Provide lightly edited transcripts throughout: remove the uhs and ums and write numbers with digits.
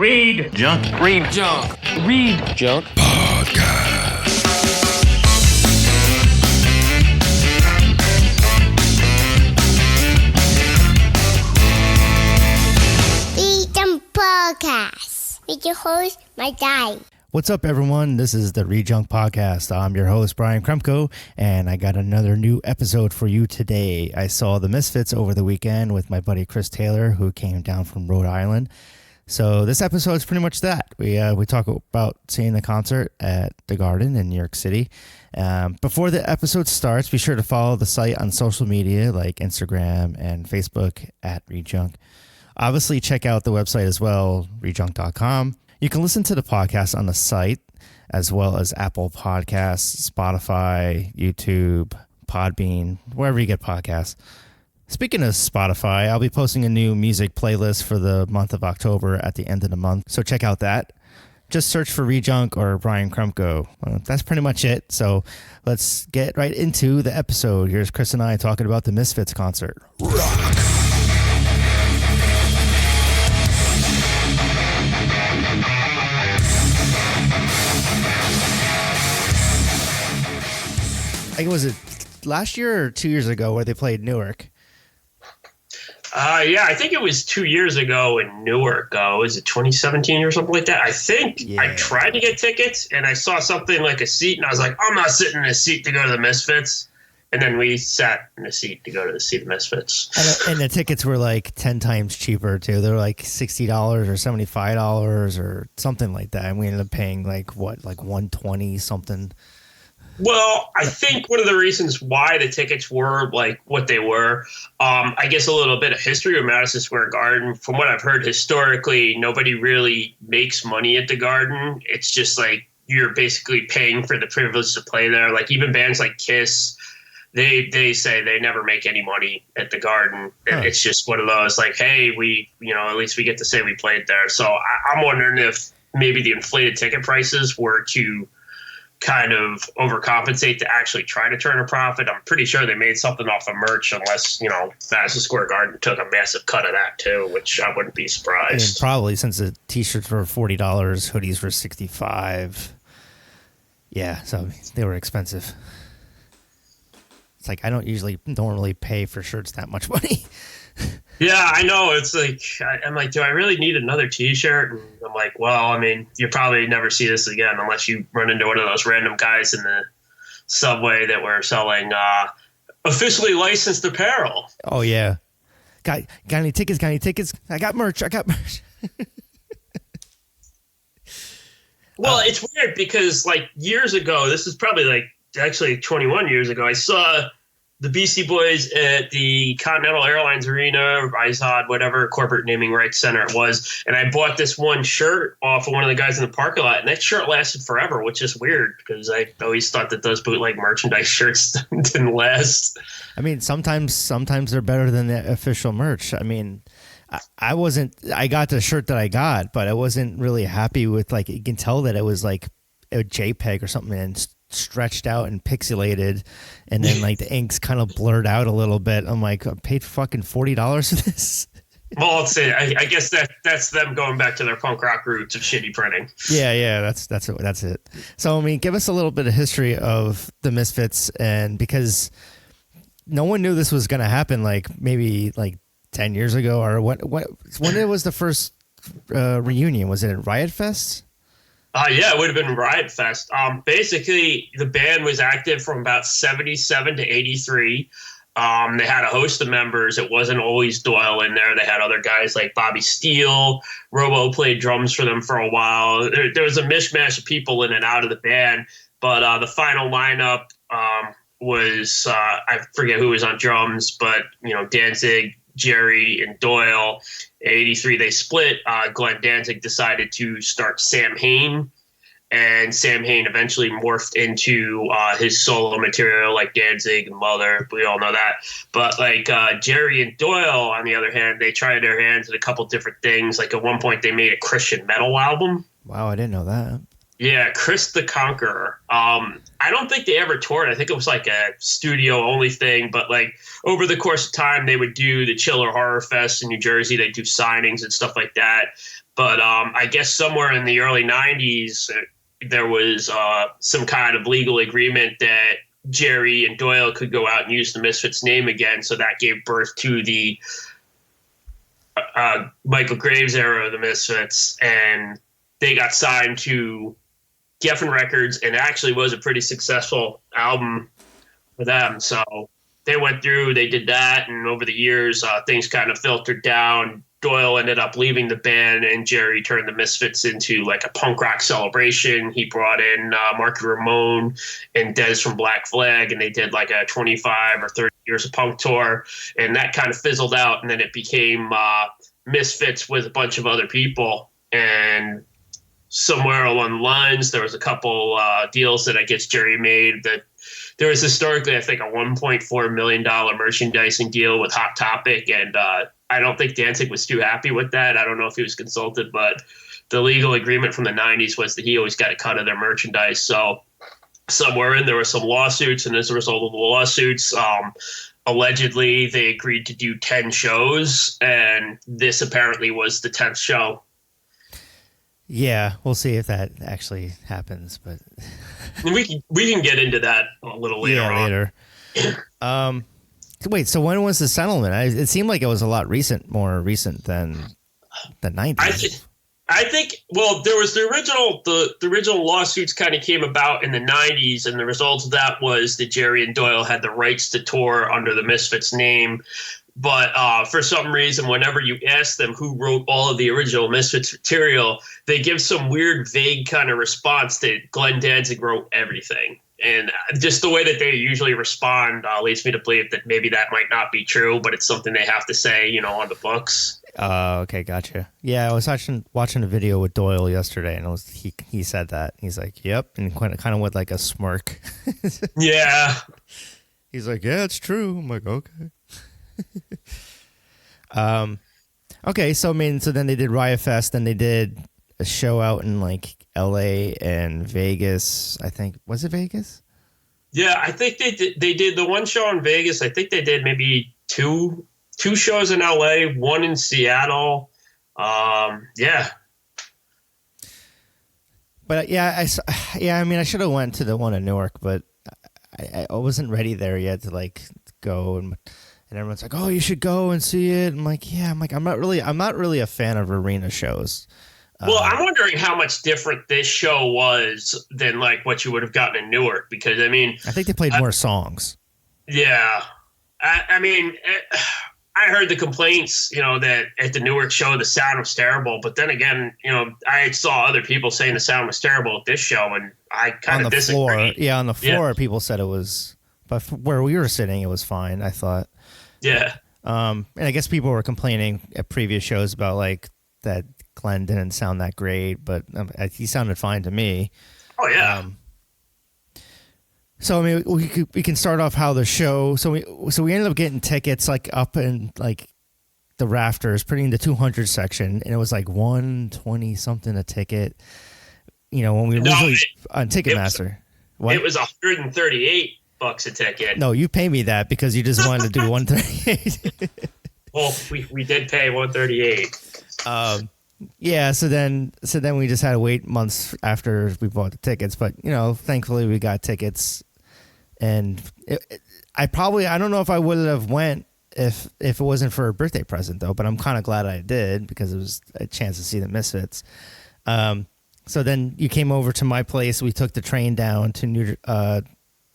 Read Junk. Read Junk. Read Junk Podcast. ReadJunk Podcast with your host, my guy. What's up, everyone? This is the ReadJunk Podcast. I'm your host, Bryan Kremkau, and I got another new episode for you today. I saw the Misfits over the weekend with my buddy Chris Taylor, who came down from Rhode Island. So this episode is pretty much that. We talk about seeing the concert at the Garden in New York City. Before the episode starts, be sure to follow the site on social media like Instagram and Facebook at ReadJunk. Obviously, check out the website as well, ReadJunk.com. You can listen to the podcast on the site, as well as Apple Podcasts, Spotify, YouTube, Podbean, wherever you get podcasts. Speaking of Spotify, I'll be posting a new music playlist for the month of October at the end of the month, so check out that. Just search for ReadJunk or Bryan Kremkau. That's pretty much it, so let's get right into the episode. Here's Chris and I talking about the Misfits concert. Rock! Was it last year or 2 years ago where they played Newark? Yeah, I think it was 2 years ago in Newark. Was it 2017 or something like that? I think I tried to get tickets and I saw something like a seat and I was like, I'm not sitting in a seat to go to the Misfits. And then we sat in a seat to go to see the Misfits. And the tickets were like 10 times cheaper too. They were like $60 or $75 or something like that. And we ended up paying like $120 something. Well, I think one of the reasons why the tickets were like what they were, I guess a little bit of history of Madison Square Garden. From what I've heard historically, nobody really makes money at the Garden. It's just like you're basically paying for the privilege to play there. Like even bands like Kiss, they say they never make any money at the Garden. Huh. It's just one of those like, hey, at least we get to say we played there. So I'm wondering if maybe the inflated ticket prices were to kind of overcompensate to actually try to turn a profit. I'm pretty sure they made something off of merch unless, Madison Square Garden took a massive cut of that too, which I wouldn't be surprised. And probably since the t-shirts were $40, hoodies were $65. Yeah, so they were expensive. It's like I don't really pay for shirts that much money. Yeah, I know. It's like, I'm like, do I really need another t-shirt? And I'm like, well, I mean, you probably never see this again unless you run into one of those random guys in the subway that were selling officially licensed apparel. Oh, yeah. Got any tickets? I got merch. Well, it's weird because like years ago, this is probably like actually 21 years ago, I saw the Beastie Boys at the Continental Airlines Arena, IZOD, whatever corporate naming rights center it was. And I bought this one shirt off of one of the guys in the parking lot. And that shirt lasted forever, which is weird because I always thought that those bootleg merchandise shirts didn't last. I mean, sometimes they're better than the official merch. I mean, I got the shirt that I got, but I wasn't really happy with, like, you can tell that it was like a JPEG or something and stretched out and pixelated, and then like the ink's kind of blurred out a little bit. I'm like, I paid fucking $40 for this. Well, I guess that's them going back to their punk rock roots of shitty printing. Yeah, that's it. So I mean, give us a little bit of history of the Misfits, and because no one knew this was going to happen, like maybe like 10 years ago, or when it was the first reunion? Was it at Riot Fest? Yeah, it would have been Riot Fest. Basically, the band was active from about 77 to 83. They had a host of members. It wasn't always Doyle in there. They had other guys like Bobby Steele. Robo played drums for them for a while. There was a mishmash of people in and out of the band. But the final lineup was, I forget who was on drums, but, Danzig, Jerry, and Doyle. In 83, they split. Glenn Danzig decided to start Sam Hain, and Sam Hain eventually morphed into his solo material like Danzig and Mother. We all know that. But like Jerry and Doyle, on the other hand, they tried their hands at a couple different things. Like at one point, they made a Christian metal album. Wow, I didn't know that. Yeah, Chris the Conqueror. I don't think they ever toured. I think it was like a studio only thing, but like over the course of time, they would do the Chiller Horror Fest in New Jersey. They'd do signings and stuff like that. But I guess somewhere in the early 90s, there was some kind of legal agreement that Jerry and Doyle could go out and use the Misfits name again. So that gave birth to the Michael Graves era of the Misfits. And they got signed to Geffen Records, and it actually was a pretty successful album for them. So they went through, they did that, and over the years, things kind of filtered down. Doyle ended up leaving the band, and Jerry turned the Misfits into like a punk rock celebration. He brought in Marky Ramone and Dez from Black Flag, and they did like a 25 or 30 years of punk tour, and that kind of fizzled out, and then it became Misfits with a bunch of other people. And somewhere along the lines, there was a couple deals that I guess Jerry made. That there was historically, I think, a $1.4 million merchandising deal with Hot Topic, and I don't think Danzig was too happy with that. I don't know if he was consulted, but the legal agreement from the 90s was that he always got a cut of their merchandise. So somewhere in there were some lawsuits, and as a result of the lawsuits, allegedly they agreed to do 10 shows, and this apparently was the 10th show. Yeah, we'll see if that actually happens, but we can get into that a little later on. Later. Wait, so when was the settlement? It seemed like it was a lot more recent than the 90s. I think, well, there was the original lawsuits kind of came about in the 90s, and the result of that was that Jerry and Doyle had the rights to tour under the Misfits name. But for some reason, whenever you ask them who wrote all of the original Misfits material, they give some weird, vague kind of response that Glenn Danzig wrote everything. And just the way that they usually respond leads me to believe that maybe that might not be true, but it's something they have to say, on the books. Okay, gotcha. Yeah, I was watching a video with Doyle yesterday, and he said that. He's like, "Yep," and kind of with like a smirk. Yeah. He's like, "Yeah, it's true." I'm like, "Okay." Okay, so then they did Riot Fest, then they did a show out in like LA and Vegas. I think, was it Vegas? Yeah, I think they did the one show in Vegas. I think they did maybe two shows in LA, one in Seattle. Yeah. But I mean, I should have went to the one in Newark, but I wasn't ready there yet to like go, and everyone's like, "Oh, you should go and see it." I'm like, I'm not really a fan of arena shows. Well, I'm wondering how much different this show was than like what you would have gotten in Newark, because I mean, I think they played more songs. Yeah, I mean, I heard the complaints, that at the Newark show the sound was terrible, but then again, I saw other people saying the sound was terrible at this show, and I kind of disagree. Yeah, on the floor, people said it was, but where we were sitting, it was fine, I thought. Yeah. And I guess people were complaining at previous shows about like that Glenn didn't sound that great, but he sounded fine to me. Oh yeah. So I mean, we can start off how the show. So we ended up getting tickets like up in like the rafters, pretty in the 200 section, and it was like $120 something a ticket. When we originally on Ticketmaster, it was $138 a ticket. No, you pay me that because you just wanted to do 138. Well, we did pay $138. Yeah, so then we just had to wait months after we bought the tickets, but thankfully we got tickets, and I don't know if I would have went if it wasn't for a birthday present though, but I'm kind of glad I did because it was a chance to see the Misfits. So then you came over to my place. We took the train down to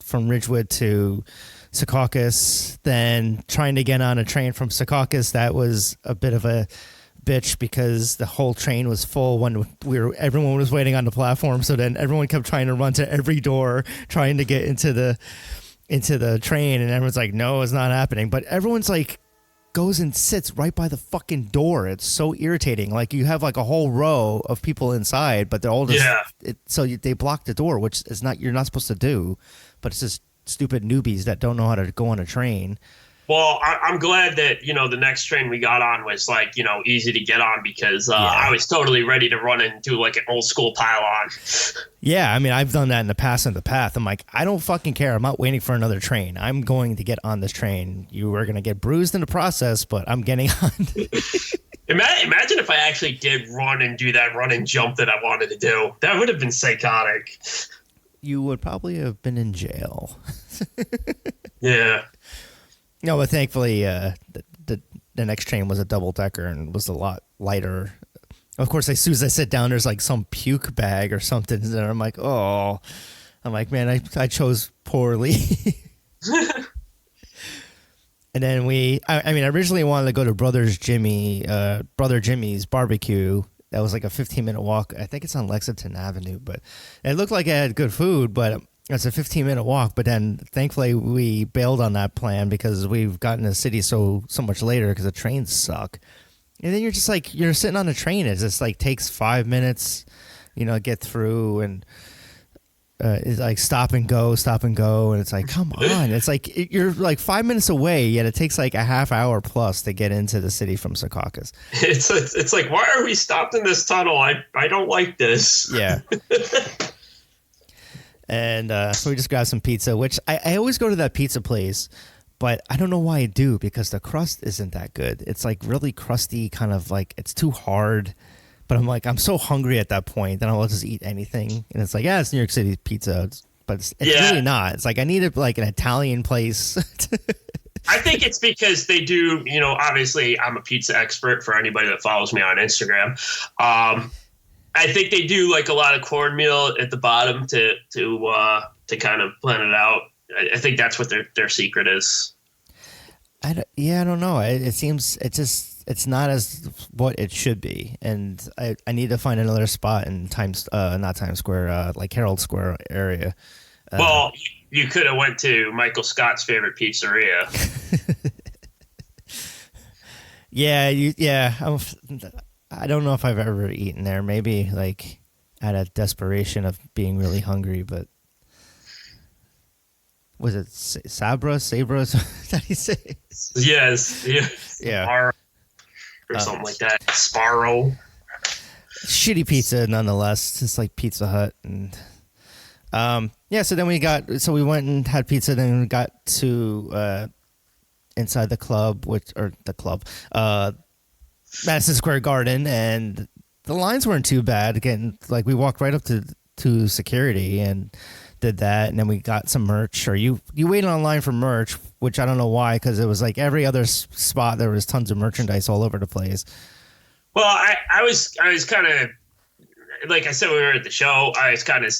from Ridgewood to Secaucus, then trying to get on a train from Secaucus. That was a bit of a bitch because the whole train was full when everyone was waiting on the platform. So then everyone kept trying to run to every door, trying to get into the train, and everyone's like, "No, it's not happening." But everyone's like goes and sits right by the fucking door. It's so irritating. Like you have like a whole row of people inside, but they're all just they block the door, which is you're not supposed to do. But it's just stupid newbies that don't know how to go on a train. Well, I'm glad that, the next train we got on was like, easy to get on because I was totally ready to run and do like an old school pile-on. Yeah, I mean, I've done that in the past on the path. I'm like, I don't fucking care. I'm not waiting for another train. I'm going to get on this train. You are going to get bruised in the process, but I'm getting on. Imagine if I actually did run and do that run and jump that I wanted to do. That would have been psychotic. You would probably have been in jail. Yeah. No, but thankfully, the next train was a double-decker and was a lot lighter. Of course, as soon as I sit down, there's like some puke bag or something, and I'm like, oh. I'm like, man, I chose poorly. And then I originally wanted to go to Brother Jimmy's barbecue. That was like a 15-minute walk. I think it's on Lexington Avenue, but it looked like it had good food, but it's a 15-minute walk. But then thankfully we bailed on that plan because we've gotten to the city so much later because the trains suck. And then you're just like, you're sitting on a train. It just like takes 5 minutes, get through, and it's like stop and go, and it's like, come on. It's like you're like 5 minutes away, yet it takes like a half hour plus to get into the city from Secaucus. It's like, why are we stopped in this tunnel? I don't like this. Yeah. And so we just grabbed some pizza, which I always go to that pizza place, but I don't know why I do, because the crust isn't that good. It's like really crusty, kind of like it's too hard. But I'm like, I'm so hungry at that point that I'll just eat anything. And it's like, yeah, it's New York City pizza. But it's really not. It's like I need like an Italian place. I think it's because they do, obviously I'm a pizza expert for anybody that follows me on Instagram. I think they do like a lot of cornmeal at the bottom to kind of blend it out. I think that's what their secret is. I don't know. It seems it's not as what it should be, and I need to find another spot in not Times Square, like Herald Square area. Well, you could have went to Michael Scott's favorite pizzeria. I don't know if I've ever eaten there. Maybe like out of desperation of being really hungry, but. Was it Sabra? How do you say? Yes. Yeah. Or something like that. Sparrow. Shitty pizza, nonetheless. It's like Pizza Hut, and So then we went and had pizza. Then we got to inside the club, Madison Square Garden, and the lines weren't too bad. Again, like we walked right up to security and did that, and then we got some merch. Or you waited online for merch, which I don't know why, because it was like every other spot there was tons of merchandise all over the place. Well, I was kind of, like I said when we were at the show, I was kind of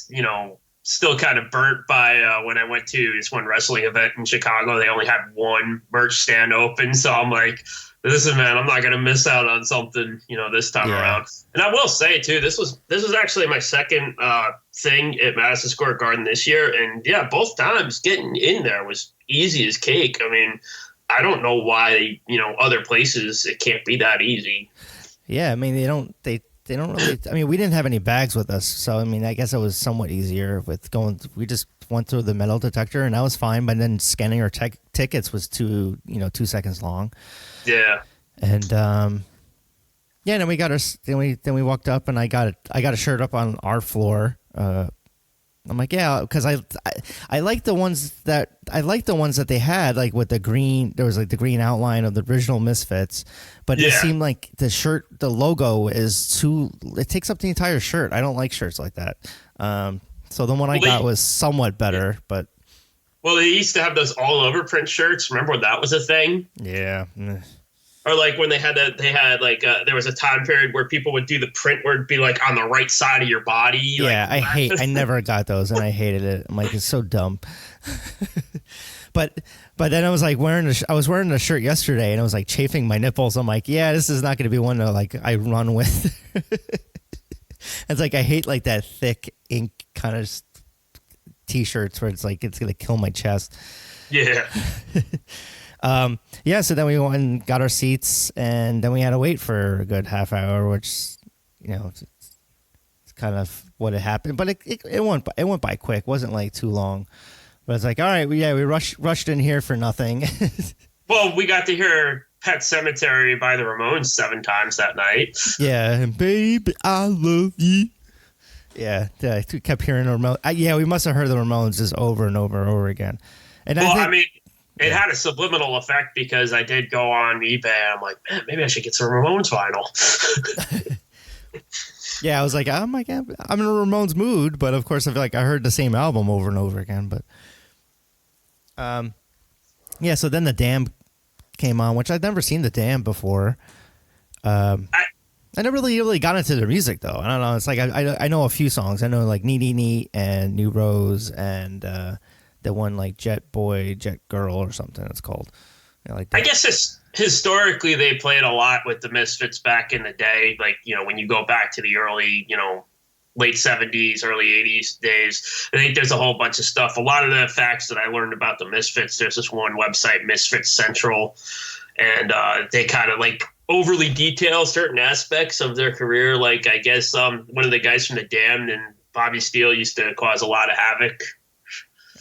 still kind of burnt by when I went to this one wrestling event in Chicago. They only had one merch stand open, so I'm like, listen, man, I'm not going to miss out on something, this time around. And I will say, too, this was actually my second thing at Madison Square Garden this year. And, yeah, both times getting in there was easy as cake. I mean, I don't know why, other places it can't be that easy. Yeah, I mean, they don't really. I mean, we didn't have any bags with us. So, I mean, I guess it was somewhat easier with going. We just went through the metal detector and that was fine. But then scanning our tickets was 2 seconds long. Yeah. And then we got our then we walked up and I got a shirt up on our floor. I'm like, yeah, because I like the ones that they had, like with the green. There was like the green outline of the original Misfits, but it seemed like the logo is too. It takes up the entire shirt. I don't like shirts like that. So the one I got was somewhat better, but. Well, they used to have those all over print shirts. Remember when that was a thing? Yeah. Or like when there was a time period where people would do the print where it'd be like on the right side of your body. Yeah, I never got those and I hated it. I'm like, it's so dumb. But then I was like I was wearing a shirt yesterday and I was like chafing my nipples. I'm like, yeah, this is not going to be one to like I run with. It's like I hate like that thick ink kind of T-shirts where it's like it's going to kill my chest. Yeah. So then we went and got our seats, and then we had to wait for a good half hour, which, it's kind of what had happened. But it went by quick. It wasn't like too long. But it's like, all right, we rushed in here for nothing. Well, we got to hear Pet Sematary by the Ramones 7 times that night. Yeah, and baby, I love you. Yeah, I kept hearing the Ramones. We must have heard the Ramones just over and over and over again. And it had a subliminal effect because I did go on eBay. I'm like, man, maybe I should get some Ramones vinyl. Yeah, I was like, oh my God, I'm in a Ramones mood, but of course I feel like I heard the same album over and over again. But yeah, so then the Damned came on, which I'd never seen the Damned before. I never really got into their music though. I don't know. It's like I know a few songs. I know like Needy Neat and New Rose and the one like Jet Boy, Jet Girl or something it's called. Like that. I guess historically they played a lot with the Misfits back in the day. Like, when you go back to the early, late 70s, early 80s days, I think there's a whole bunch of stuff. A lot of the facts that I learned about the Misfits, there's this one website, Misfits Central, and they kind of like overly detail certain aspects of their career. Like, I guess one of the guys from the Damned and Bobby Steele used to cause a lot of havoc.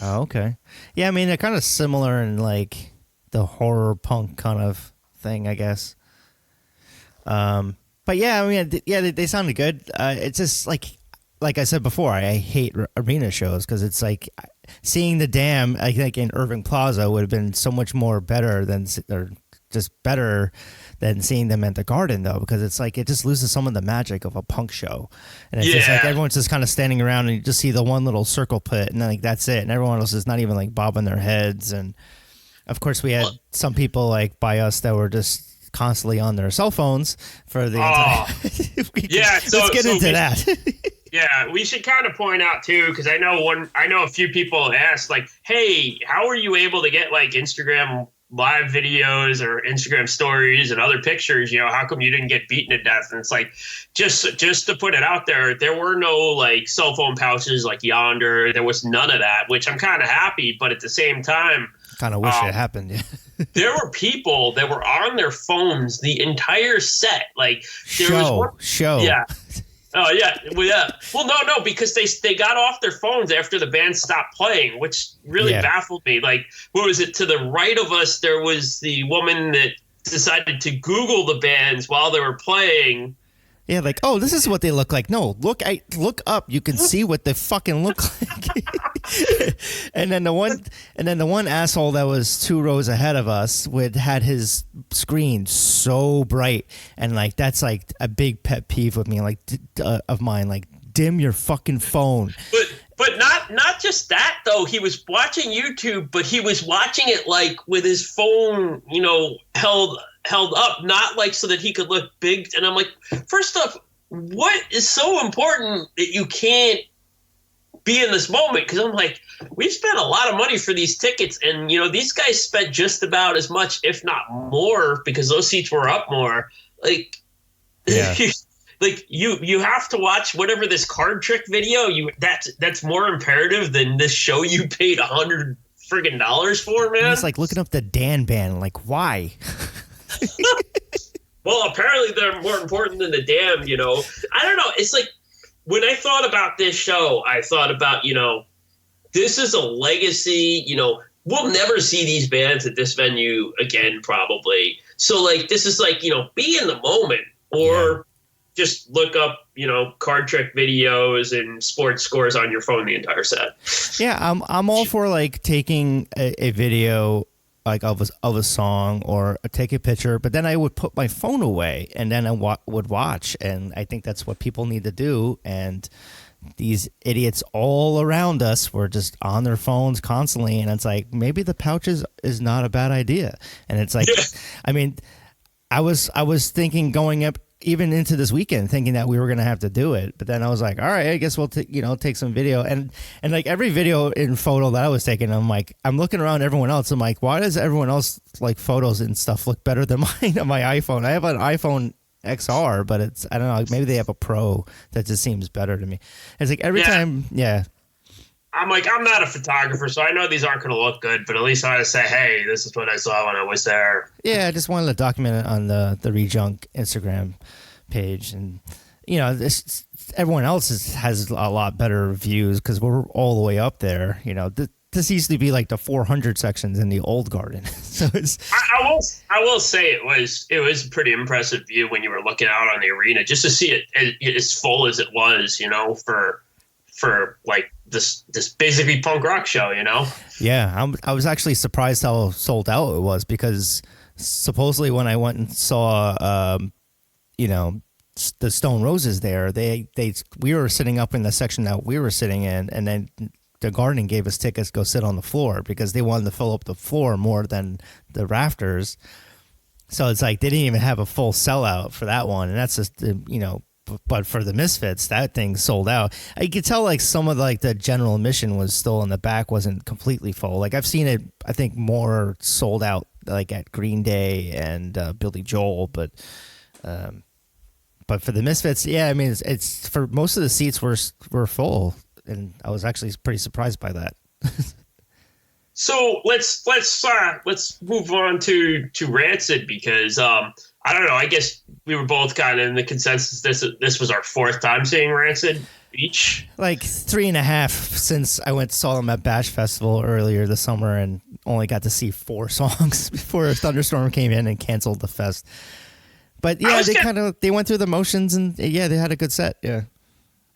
Oh, okay. Yeah, I mean, they're kind of similar in like the horror punk kind of thing, I guess. But yeah, I mean, they sounded good. It's just like I said before, I hate arena shows because it's like seeing the Damned, I think in Irving Plaza would have been so much more better than seeing them at the Garden though, because it's like it just loses some of the magic of a punk show, and it's just like everyone's just kind of standing around and you just see the one little circle pit and then like that's it, and everyone else is not even like bobbing their heads. And of course we had some people like by us that were just constantly on their cell phones for the entire let's get into that. Yeah, we should kind of point out too, because I know a few people asked like, hey, how are you able to get like Instagram live videos or Instagram stories and other pictures? How come you didn't get beaten to death? And it's like, just to put it out there were no like cell phone pouches like Yonder. There was none of that, which I'm kind of happy, but at the same time, kind of wish it happened. Yeah. There were people that were on their phones the entire set. Like show. Yeah. Oh yeah. Well, yeah. Well, no, because they got off their phones after the band stopped playing, which really baffled me. Like, what was it? To the right of us, there was the woman that decided to Google the bands while they were playing. Yeah, like, oh, this is what they look like. No, look up. You can see what they fucking look like. and then the one asshole that was 2 rows ahead of us had his screen so bright, and like that's like a big pet peeve with me, like of mine. Like, dim your fucking phone. But not just that though. He was watching YouTube, but he was watching it like with his phone, held up, not like so that he could look big. And I'm like, first off, what is so important that you can't be in this moment? Because I'm like, we've spent a lot of money for these tickets, and these guys spent just about as much, if not more, because those seats were up more. Like, yeah. Like you have to watch whatever this card trick video. That's more imperative than this show you paid $100 friggin' for, man. It's like looking up the Dan Band. Like, why? Well, apparently they're more important than the Damned. I don't know. It's like when I thought about this show, I thought about this is a legacy. We'll never see these bands at this venue again, probably. So like this is like be in the moment or. Just look up, card trick videos and sports scores on your phone the entire set. Yeah, I'm all for like taking a video like of a song or take a picture, but then I would put my phone away and then I would watch, and I think that's what people need to do. And these idiots all around us were just on their phones constantly, and it's like maybe the pouches is not a bad idea. And it's like, I mean, I was thinking going up. Even into this weekend, thinking that we were going to have to do it. But then I was like, all right, I guess we'll take some video. And like every video and photo that I was taking, I'm looking around everyone else. I'm like, why does everyone else like photos and stuff look better than mine on my iPhone? I have an iPhone XR, but I don't know, maybe they have a Pro that just seems better to me. It's like every time. Yeah. I'm like, I'm not a photographer, so I know these aren't going to look good, but at least I want to say, hey, this is what I saw when I was there. Yeah, I just wanted to document it on the ReadJunk Instagram page. And, everyone else has a lot better views because we're all the way up there. This used to be like the 400 sections in the old Garden. So it's. I will say it was a pretty impressive view when you were looking out on the arena, just to see it as full as it was, for like this basically punk rock show, you know? Yeah, I was actually surprised how sold out it was, because supposedly when I went and saw, the Stone Roses there, we were sitting up in the section that we were sitting in, and then the Garden gave us tickets to go sit on the floor because they wanted to fill up the floor more than the rafters. So it's like they didn't even have a full sellout for that one, and that's just But for the Misfits, that thing sold out. You could tell like some of like the general admission was still in the back, wasn't completely full. Like I've seen it, I think more sold out like at Green Day and Billy Joel, but for the Misfits, yeah, I mean it's for most of the seats were full, and I was actually pretty surprised by that. So let's move on to Rancid, because I don't know, I guess we were both kind of in the consensus this was our fourth time seeing Rancid each. Like 3.5 since I saw them at Bash Festival earlier this summer, and only got to see 4 songs before a thunderstorm came in and canceled the fest. But yeah, they went through the motions, and yeah, they had a good set. Yeah.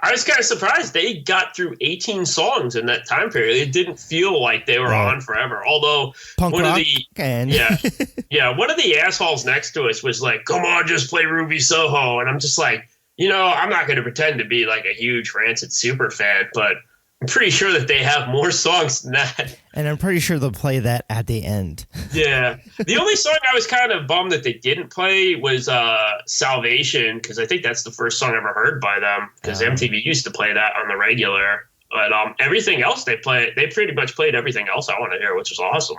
I was kind of surprised they got through 18 songs in that time period. It didn't feel like they were on forever. Although punk one rock of the and one of the assholes next to us was like, "Come on, just play Ruby Soho," and I'm just like, I'm not going to pretend to be like a huge Rancid super fan, but I'm pretty sure that they have more songs than that. And I'm pretty sure they'll play that at the end. Yeah. The only song I was kind of bummed that they didn't play was Salvation, because I think that's the first song I ever heard by them, because MTV used to play that on the regular. But everything else they pretty much played everything else I want to hear, which is awesome.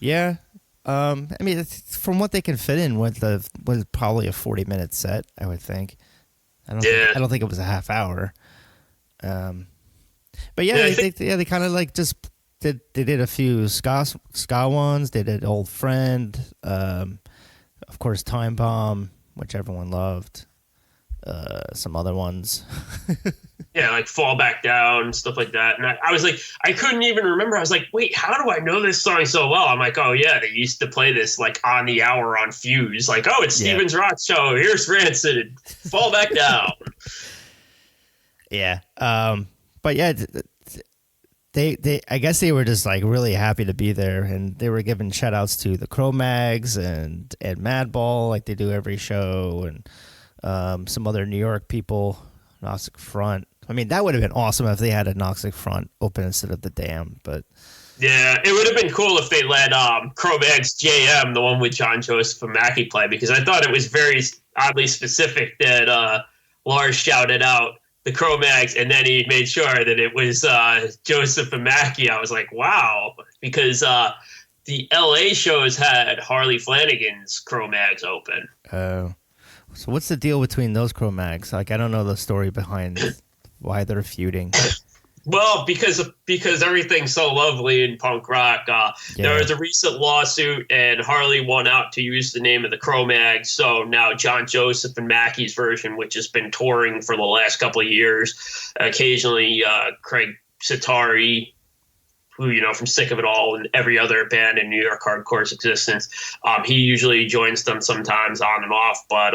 Yeah. I mean, from what they can fit in with probably a 40-minute set, I would think. I don't think it was a half hour. But yeah, they kind of like just they did a few ska ones. They did Old Friend, of course, Time Bomb, which everyone loved. Some other ones. Yeah, like Fall Back Down, stuff like that. And I was like, I couldn't even remember. I was like, wait, how do I know this song so well? I'm like, oh yeah, they used to play this like on the hour on Fuse. Like, oh, it's Steven's Rock Show. Here's Rancid. Fall Back Down. Yeah. But yeah, they I guess they were just like really happy to be there, and they were giving shout outs to the Cro-Mags and Madball like they do every show, and some other New York people, Gnostic Front. I mean, that would have been awesome if they had a Gnostic Front open instead of the Damned, but yeah, it would have been cool if they let Cro-Mags JM, the one with John Joseph and Mackie, play, because I thought it was very oddly specific that Lars shouted out the Cro-Mags, and then he made sure that it was Joseph and Mackie. I was like, wow, because the LA shows had Harley Flanagan's Cro-Mags open. Oh. So what's the deal between those Cro-Mags? Like, I don't know the story behind why they're feuding. Well, because everything's so lovely in punk rock. There was a recent lawsuit, and Harley won out to use the name of the Cro-Mags. So now John Joseph and Mackie's version, which has been touring for the last couple of years, occasionally Craig Sitari, who, from Sick of It All and every other band in New York hardcore's existence, he usually joins them sometimes on and off. But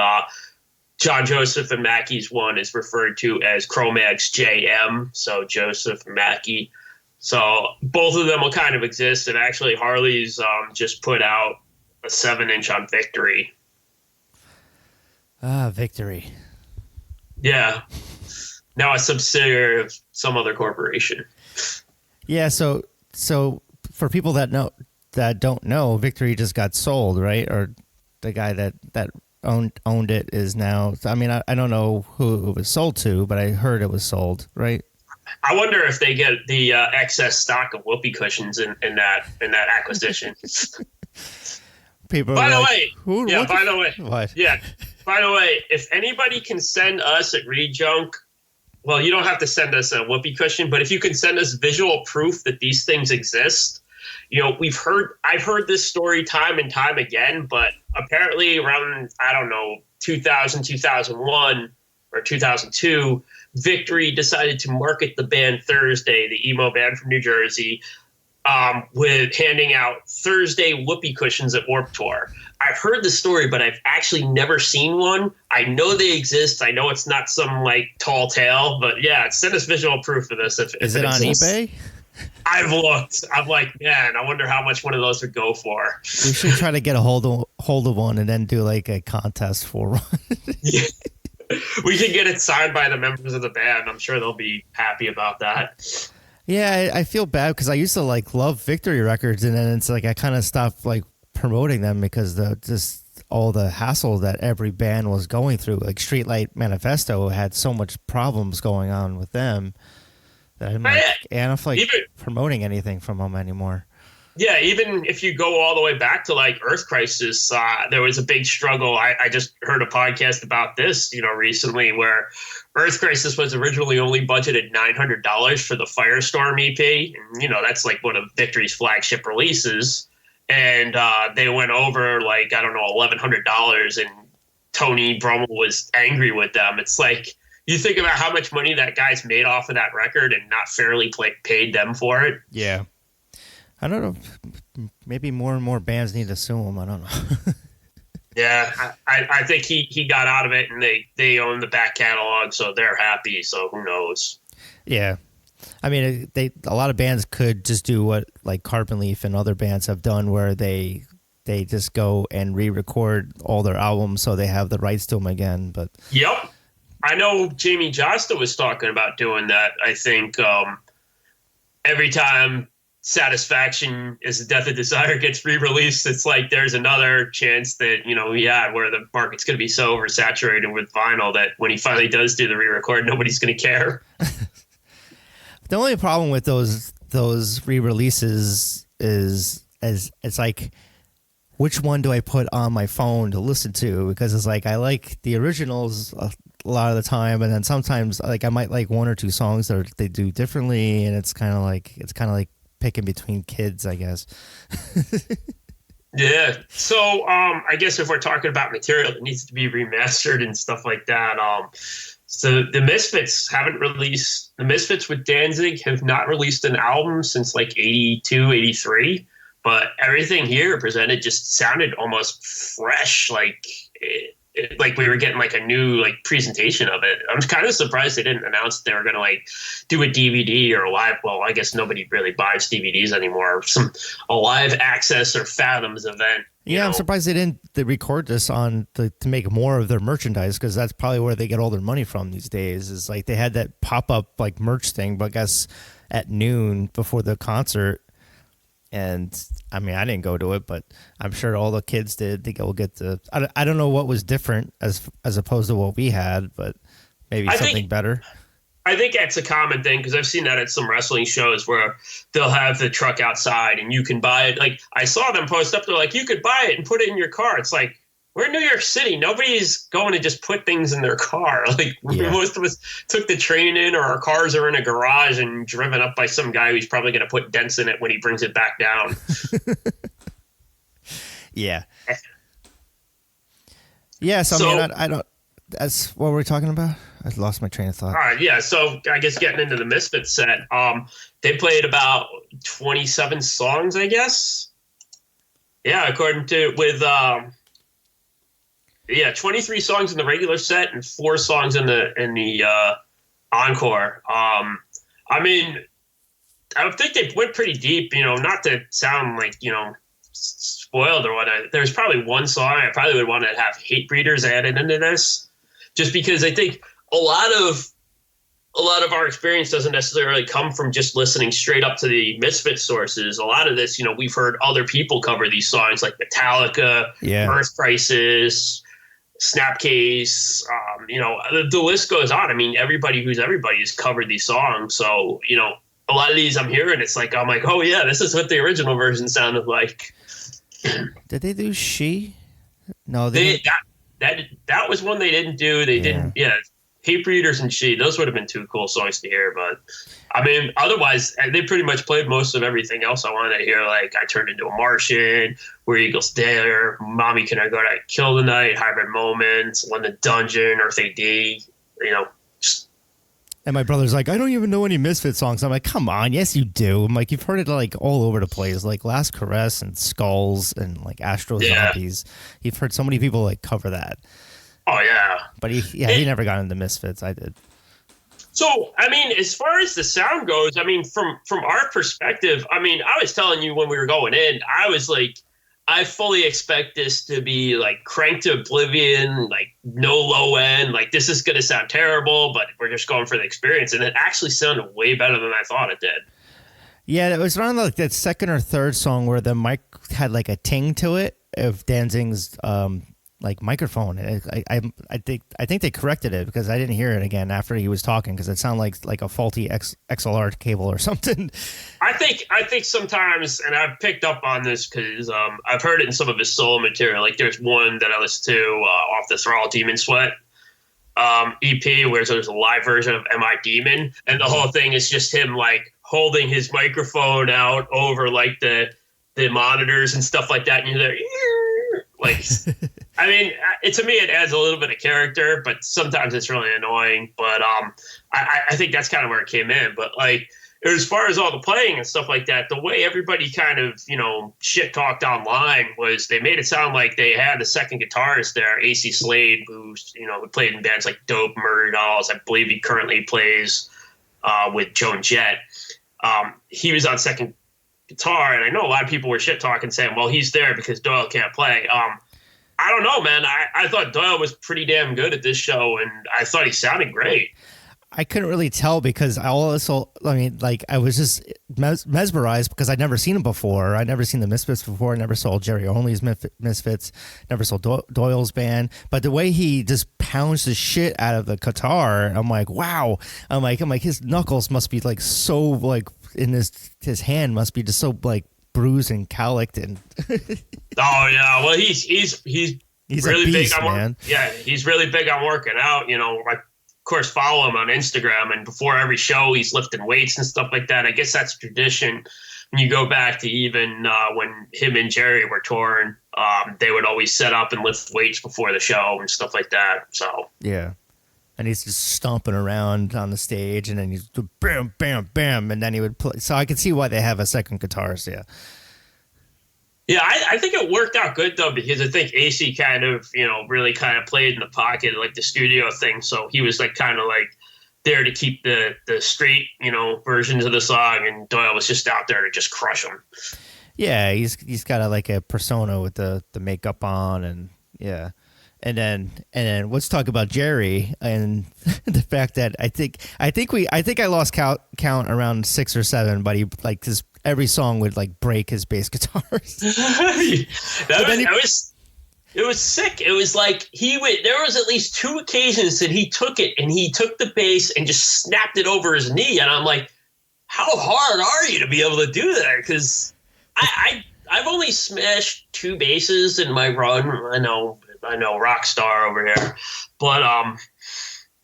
John Joseph and Mackie's one is referred to as Cro-Mags JM, so Joseph and Mackie. So both of them will kind of exist, and actually Harley's just put out a 7-inch on Victory. Victory. Yeah. Now a subsidiary of some other corporation. Yeah, so for people that don't know, Victory just got sold, right? Or the guy that owned it is now. I mean, I don't know who it was sold to, but I heard it was sold, right? I wonder if they get the excess stock of whoopee cushions in that acquisition. People. By the What? Yeah. By the way, if anybody can send us at ReadJunk, well, you don't have to send us a whoopee cushion, but if you can send us visual proof that these things exist. I've heard this story time and time again, but apparently around, 2000, 2001 or 2002, Victory decided to market the band Thursday, the emo band from New Jersey, with handing out Thursday whoopee cushions at Warped Tour. I've heard the story, but I've actually never seen one. I know they exist. I know it's not some like tall tale, but yeah, send us visual proof of this. If Is it on eBay? I've looked. I'm like, man, I wonder how much one of those would go for. We should try to get a hold of one and then do like a contest for one. Yeah. We can get it signed by the members of the band. I'm sure they'll be happy about that. Yeah, I feel bad because I used to like love Victory Records, and then it's like I kind of stopped like promoting them because just all the hassle that every band was going through. Like Streetlight Manifesto had so much problems going on with them that I'm like, I don't feel like promoting anything from them anymore. Yeah, even if you go all the way back to like Earth Crisis, there was a big struggle. I just heard a podcast about this, recently, where Earth Crisis was originally only budgeted $900 for the Firestorm EP. And, that's like one of Victory's flagship releases. And they went over like, I don't know, $1,100, and Tony Brummel was angry with them. It's like, you think about how much money that guy's made off of that record and not fairly paid them for it. Yeah. I don't know. Maybe more and more bands need to sue him. I don't know. Yeah, I think he got out of it, and they own the back catalog, so they're happy. So who knows? Yeah, I mean, a lot of bands could just do what like Carbon Leaf and other bands have done, where they just go and re-record all their albums, so they have the rights to them again. But yep, I know Jamie Josta was talking about doing that. I think every time Satisfaction is the Death of Desire gets re-released, it's like there's another chance that, where the market's going to be so oversaturated with vinyl that when he finally does do the re-record, nobody's going to care. The only problem with those re-releases is it's like, which one do I put on my phone to listen to? Because it's like I like the originals a lot of the time, and then sometimes like I might like one or two songs that they do differently, and it's kind of like picking between kids, I guess. Yeah. So I guess if we're talking about material that needs to be remastered and stuff like that, so the Misfits with Danzig have not released an album since like 82, 83, but everything here presented just sounded almost fresh, like we were getting like a new like presentation of it. I'm kind of surprised they didn't announce they were going to like do a DVD or a live. Well, I guess nobody really buys DVDs anymore. A live access or Fathoms event. Yeah, I'm surprised they didn't record this to make more of their merchandise, because that's probably where they get all their money from these days. Is like they had that pop up like merch thing, but I guess at noon before the concert. And I mean, I didn't go to it, but I'm sure all the kids did. They go get I don't know what was different as opposed to what we had, but maybe something better. I think that's a common thing, because I've seen that at some wrestling shows where they'll have the truck outside and you can buy it. Like I saw them post up, they're like, you could buy it and put it in your car. It's like, we're in New York City. Nobody's going to just put things in their car. Like most of us took the train in, or our cars are in a garage and driven up by some guy who's probably going to put dents in it when he brings it back down. Yeah. Yeah. So I mean, I don't. That's what we're talking about. I lost my train of thought. All right. Yeah. So I guess getting into the Misfits set, they played about 27 songs, I guess. Yeah, according to 23 songs in the regular set and 4 songs in the encore. I mean, I think they went pretty deep, not to sound like, spoiled or whatnot. There's probably one song I probably would want to have Hate Breeders added into this, just because I think a lot of our experience doesn't necessarily come from just listening straight up to the Misfits sources. A lot of this, we've heard other people cover these songs like Metallica, Earth Crisis, Snapcase, the list goes on. I mean, everybody has covered these songs. So, a lot of these I'm hearing, it's like, I'm like, oh yeah, this is what the original version sounded like. Did they do She? No, that was one they didn't do. They didn't. Yeah. Hate Breeders and She, those would have been 2 cool songs to hear. But I mean, otherwise, they pretty much played most of everything else I wanted to hear. Like I Turned Into a Martian, Where Eagles Dare, Mommy Can I Go to Kill the Night, Hybrid Moments, When the Dungeon, Earth AD, And my brother's like, I don't even know any Misfits songs. I'm like, come on, yes you do. I'm like, you've heard it like all over the place, like Last Caress and Skulls and like Astro Zombies. You've heard so many people like cover that. Oh yeah, but he never got into Misfits. I did. So I mean, as far as the sound goes, I mean, from our perspective, I mean, I was telling you when we were going in, I was like, I fully expect this to be like cranked to oblivion, like no low end, like this is going to sound terrible, but we're just going for the experience. And it actually sounded way better than I thought it did. Yeah, it was around like that second or third song where the mic had like a ting to it of Danzig's like microphone. I think they corrected it because I didn't hear it again after he was talking because it sounded like a faulty XLR cable or something. I think sometimes, and I've picked up on this because I've heard it in some of his solo material. Like there's one that I listened to off the Thrall Demon Sweat EP where there's a live version of Am I Demon, and the whole thing is just him like holding his microphone out over like the monitors and stuff like that, and you're there. Like, I mean, to me, it adds a little bit of character, but sometimes it's really annoying. But I think that's kind of where it came in. But like, as far as all the playing and stuff like that, the way everybody kind of, shit talked online was they made it sound like they had a second guitarist there, AC Slade, who played in bands like Dope, Murder Dolls. I believe he currently plays with Joan Jett. He was on second guitar, and I know a lot of people were shit talking saying, well, he's there because Doyle can't play. I don't know, man. I thought Doyle was pretty damn good at this show, and I thought he sounded great. I couldn't really tell because I was just mesmerized because I'd never seen him before. I'd never seen the Misfits before. I never saw Jerry Only's Misfits. Never saw Doyle's band. But the way he just pounds the shit out of the guitar, I'm like, wow. I'm like, his knuckles must be like so like in his hand must be just so like bruised and cowlicked and. Oh yeah, well he's really a beast, big on man. He's really big on working out. Like. Of course, follow him on Instagram, and before every show, he's lifting weights and stuff like that. I guess that's tradition. When you go back to even when him and Jerry were touring, they would always set up and lift weights before the show and stuff like that. So yeah, and he's just stomping around on the stage, and then he's bam, bam, bam, and then he would play. So I can see why they have a second guitarist. Yeah. Yeah, I think it worked out good, though, because I think AC kind of, really kind of played in the pocket, like the studio thing. So he was like kind of like there to keep the straight, versions of the song. And Doyle was just out there to just crush them. Yeah, he's got a persona with the makeup on. And yeah. And then let's talk about Jerry and the fact that I think I lost count around 6 or 7, but he like this. Every song would like break his bass guitars. It was sick. It was like there was at least 2 occasions that he took the bass and just snapped it over his knee. And I'm like, how hard are you to be able to do that? Because I've only smashed 2 basses in my run. I know rock star over here, but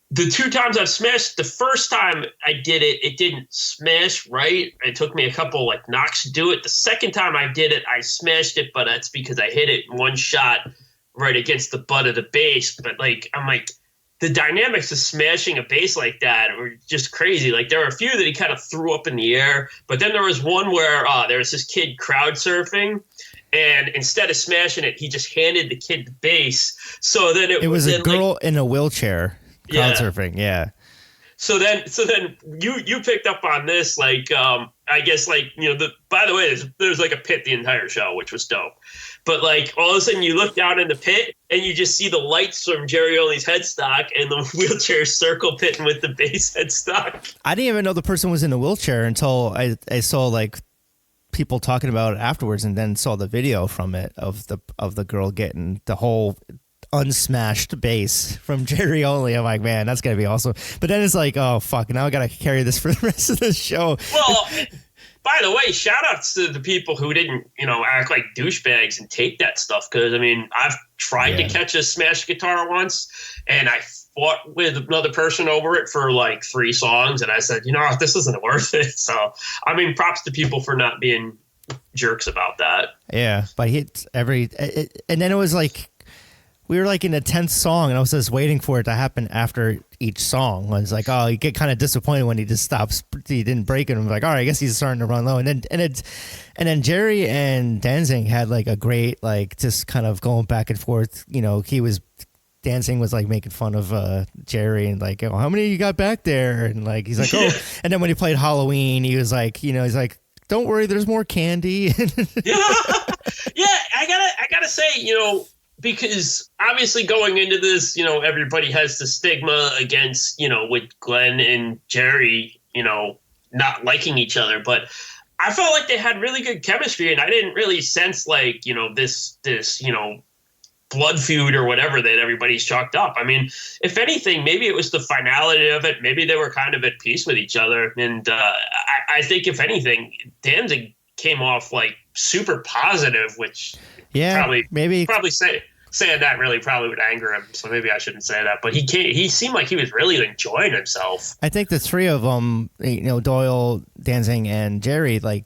the 2 times I've smashed, the first time I did it, it didn't smash right. It took me a couple knocks to do it. The second time I did it, I smashed it, but that's because I hit it in one shot right against the butt of the bass. But I'm like, the dynamics of smashing a bass like that were just crazy. Like there were a few that he kind of threw up in the air, but then there was one where there was this kid crowd surfing. And instead of smashing it, he just handed the kid the bass. So then it was a girl in a wheelchair. Crowd surfing, yeah. So then you picked up on this, I guess by the way, there's like a pit the entire show, which was dope. But all of a sudden you look down in the pit and you just see the lights from Jerry Only's headstock and the wheelchair circle pitting with the bass headstock. I didn't even know the person was in a wheelchair until I saw people talking about it afterwards, and then saw the video from it of the girl getting the whole unsmashed bass from Jerry Only. I'm like, man, that's gonna be awesome. But then it's like, oh fuck, now I gotta carry this for the rest of the show. Well, by the way, shout outs to the people who didn't, act like douchebags and take that stuff. Because I've tried to catch a smashed guitar once, and I fought with another person over it for 3 songs, and I said, this isn't worth it. So props to people for not being jerks about that. Yeah, but and then it was we were like in the 10th song, and I was just waiting for it to happen after each song. I was like, oh, you get kind of disappointed when he just stops. He didn't break it. I'm like, all right, I guess he's starting to run low. And then Jerry and Danzig had like a great, like, just kind of going back and forth. You know, Danzig was like making fun of Jerry and like, oh, how many you got back there? And like, he's like, oh, and then when he played Halloween, he was like, you know, he's like, don't worry, there's more candy. Yeah, I gotta say, you know, because obviously going into this, you know, everybody has the stigma against, you know, with Glenn and Jerry, you know, not liking each other. But I felt like they had really good chemistry, and I didn't really sense like, you know, this, you know, blood feud or whatever that everybody's chalked up. I mean, if anything, maybe it was the finality of it. Maybe they were kind of at peace with each other. And I think if anything, Danzig came off like super positive, which probably saying that really probably would anger him. So maybe I shouldn't say that. But he seemed like he was really enjoying himself. I think the three of them, you know, Doyle, Danzig, and Jerry, like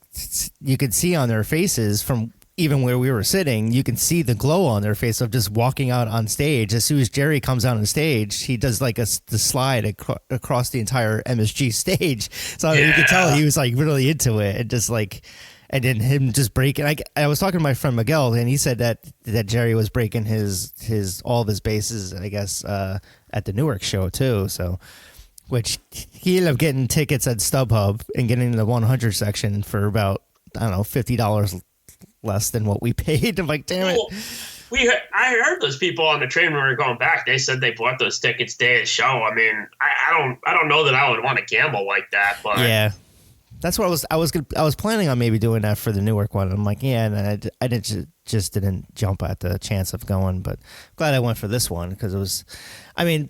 you could see on their faces from even where we were sitting, you can see the glow on their face of just walking out on stage. As soon as Jerry comes out on stage, he does like the slide across the entire MSG stage. So you could tell he was like really into it, and just like, and then him just breaking. I was talking to my friend Miguel, and he said that Jerry was breaking all of his bases, I guess, at the Newark show too. So, which he ended up getting tickets at StubHub and getting in the 100 section for about, I don't know, $50 less than what we paid. I'm like, damn it. Well, I heard those people on the train when we were going back. They said they bought those tickets day of show. I mean, I don't know that I would want to gamble like that, but yeah, that's what I was planning on maybe doing that for the Newark one. I'm like, yeah, and I just didn't jump at the chance of going, but glad I went for this one because it was, I mean,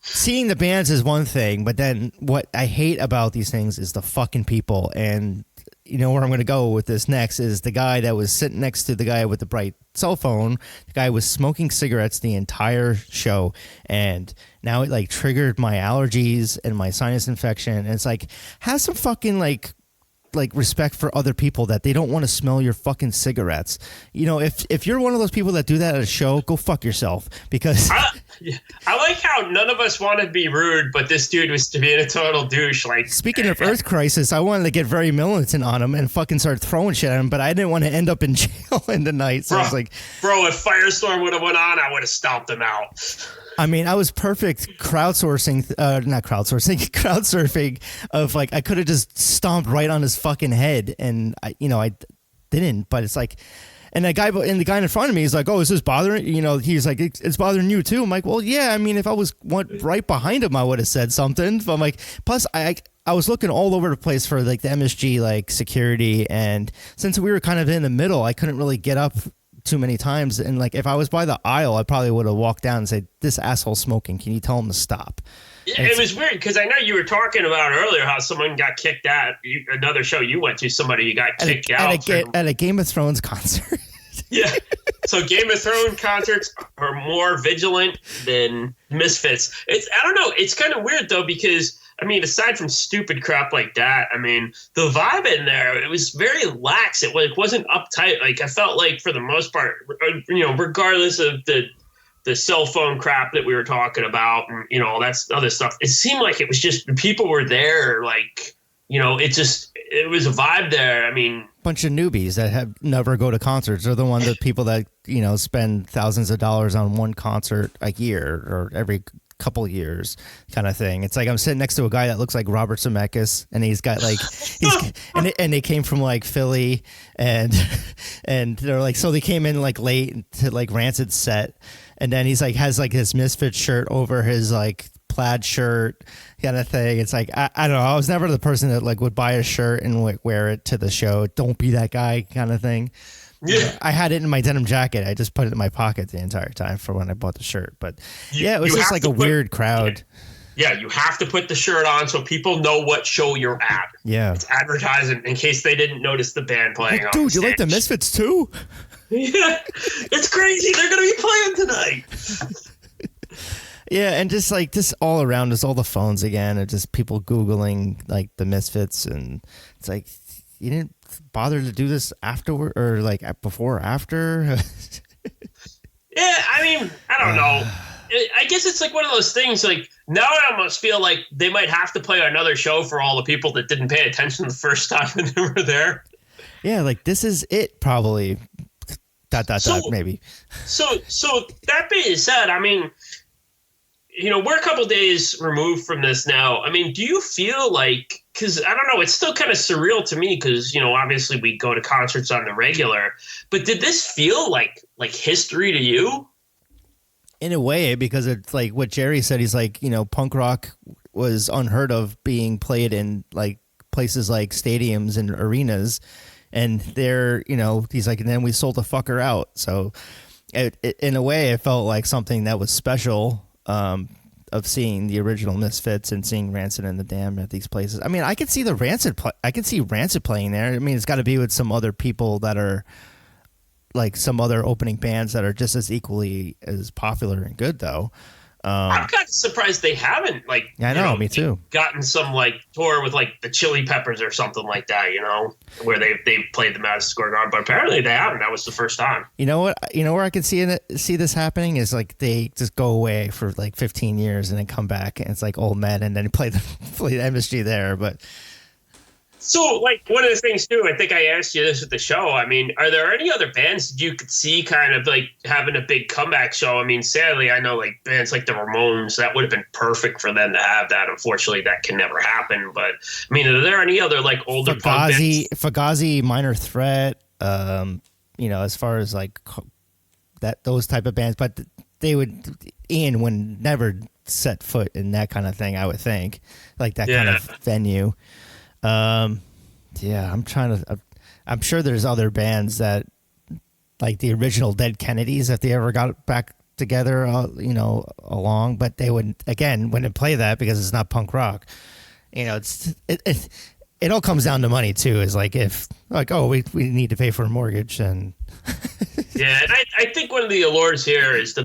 seeing the bands is one thing, but then what I hate about these things is the fucking people. And you know where I'm going to go with this next is the guy that was sitting next to the guy with the bright cell phone. The guy was smoking cigarettes the entire show, and now it like triggered my allergies and my sinus infection. And it's like, have some fucking like respect for other people that they don't want to smell your fucking cigarettes. You know, if you're one of those people that do that at a show, go fuck yourself. Because I like how none of us want to be rude, but this dude was to be a total douche. Like, speaking of Earth Crisis, I wanted to get very militant on him and fucking start throwing shit at him, but I didn't want to end up in jail in the night. So I was like, bro, if Firestorm would have went on, I would have stomped him out. I mean, I was perfect crowdsurfing of like, I could have just stomped right on his fucking head, and I didn't, but it's like, and the guy in front of me is like, oh, is this bothering, you know, he's like, it's bothering you too. I'm like, well, yeah, I mean, if I went right behind him, I would have said something. But I'm like, plus I was looking all over the place for like the MSG, like security. And since we were kind of in the middle, I couldn't really get up too many times. And like, if I was by the aisle, I probably would have walked down and said, this asshole's smoking. Can you tell him to stop? Yeah, it was weird because I know you were talking about earlier how someone got kicked out. Another show you went to, somebody got kicked out at a Game of Thrones concert. Yeah. So Game of Thrones concerts are more vigilant than Misfits. I don't know. It's kind of weird though, because I mean, aside from stupid crap like that, I mean, the vibe in there, it was very lax. It wasn't uptight. Like, I felt like for the most part, you know, regardless of the cell phone crap that we were talking about and, you know, all that other stuff, it seemed like it was just people were there. Like, you know, it was a vibe there. I mean, bunch of newbies that have never go to concerts are the people that, you know, spend thousands of dollars on one concert a year or every couple years kind of thing. It's like I'm sitting next to a guy that looks like Robert Zemeckis, and he's got like and they came from like Philly, and they're like, so they came in like late to like Rancid set, and then he's like has like his Misfits shirt over his like plaid shirt kind of thing. It's like I don't know, I was never the person that like would buy a shirt and wear it to the show. Don't be that guy kind of thing. Yeah, I had it in my denim jacket. I just put it in my pocket the entire time for when I bought the shirt. But yeah, it was just like a weird crowd. Yeah, you have to put the shirt on so people know what show you're at. Yeah, it's advertising in case they didn't notice the band playing. Dude, you like the Misfits too? Yeah, it's crazy. They're gonna be playing tonight. Yeah, and just like this all around us, all the phones again, and just people Googling like the Misfits, and it's like, you didn't bother to do this afterward or like before or after? Yeah, I mean, I don't know. I guess it's like one of those things. Like now, I almost feel like they might have to play another show for all the people that didn't pay attention the first time when they were there. Yeah, like this is it, probably. Maybe. So that being said, I mean, we're a couple days removed from this now. I mean, do you feel like? Because I don't know, it's still kind of surreal to me. Because obviously we go to concerts on the regular, but did this feel like history to you? In a way, because it's like what Jerry said. He's like, punk rock was unheard of being played in like places like stadiums and arenas. And they're, he's like, and then we sold the fucker out. So in a way, it felt like something that was special of seeing the original Misfits and seeing Rancid and the Damned at these places. I mean, I could see I could see Rancid playing there. I mean, it's got to be with some other people that are like some other opening bands that are just as equally as popular and good, though. I'm kind of surprised they haven't I know, me too. Gotten some tour with the Chili Peppers or something like that, where they played the Madison Square Garden, but apparently they haven't. That was the first time. You know what? Where I could see this happening is they just go away for 15 years and then come back, and it's like old men, and then play the MSG there, but. So, one of the things, too, I think I asked you this at the show. I mean, are there any other bands that you could see kind of, having a big comeback show? I mean, sadly, I know, bands like the Ramones, that would have been perfect for them to have that. Unfortunately, that can never happen. But, I mean, are there any other, older punk bands? Fugazi, Minor Threat, as far as, those type of bands. But Ian would never set foot in that kind of thing, I would think. Kind of venue. I'm sure there's other bands that the original Dead Kennedys, if they ever got back together, along, but they wouldn't play that because it's not punk rock. It all comes down to money too. Is if we need to pay for a mortgage and. Yeah, and I think one of the allures here is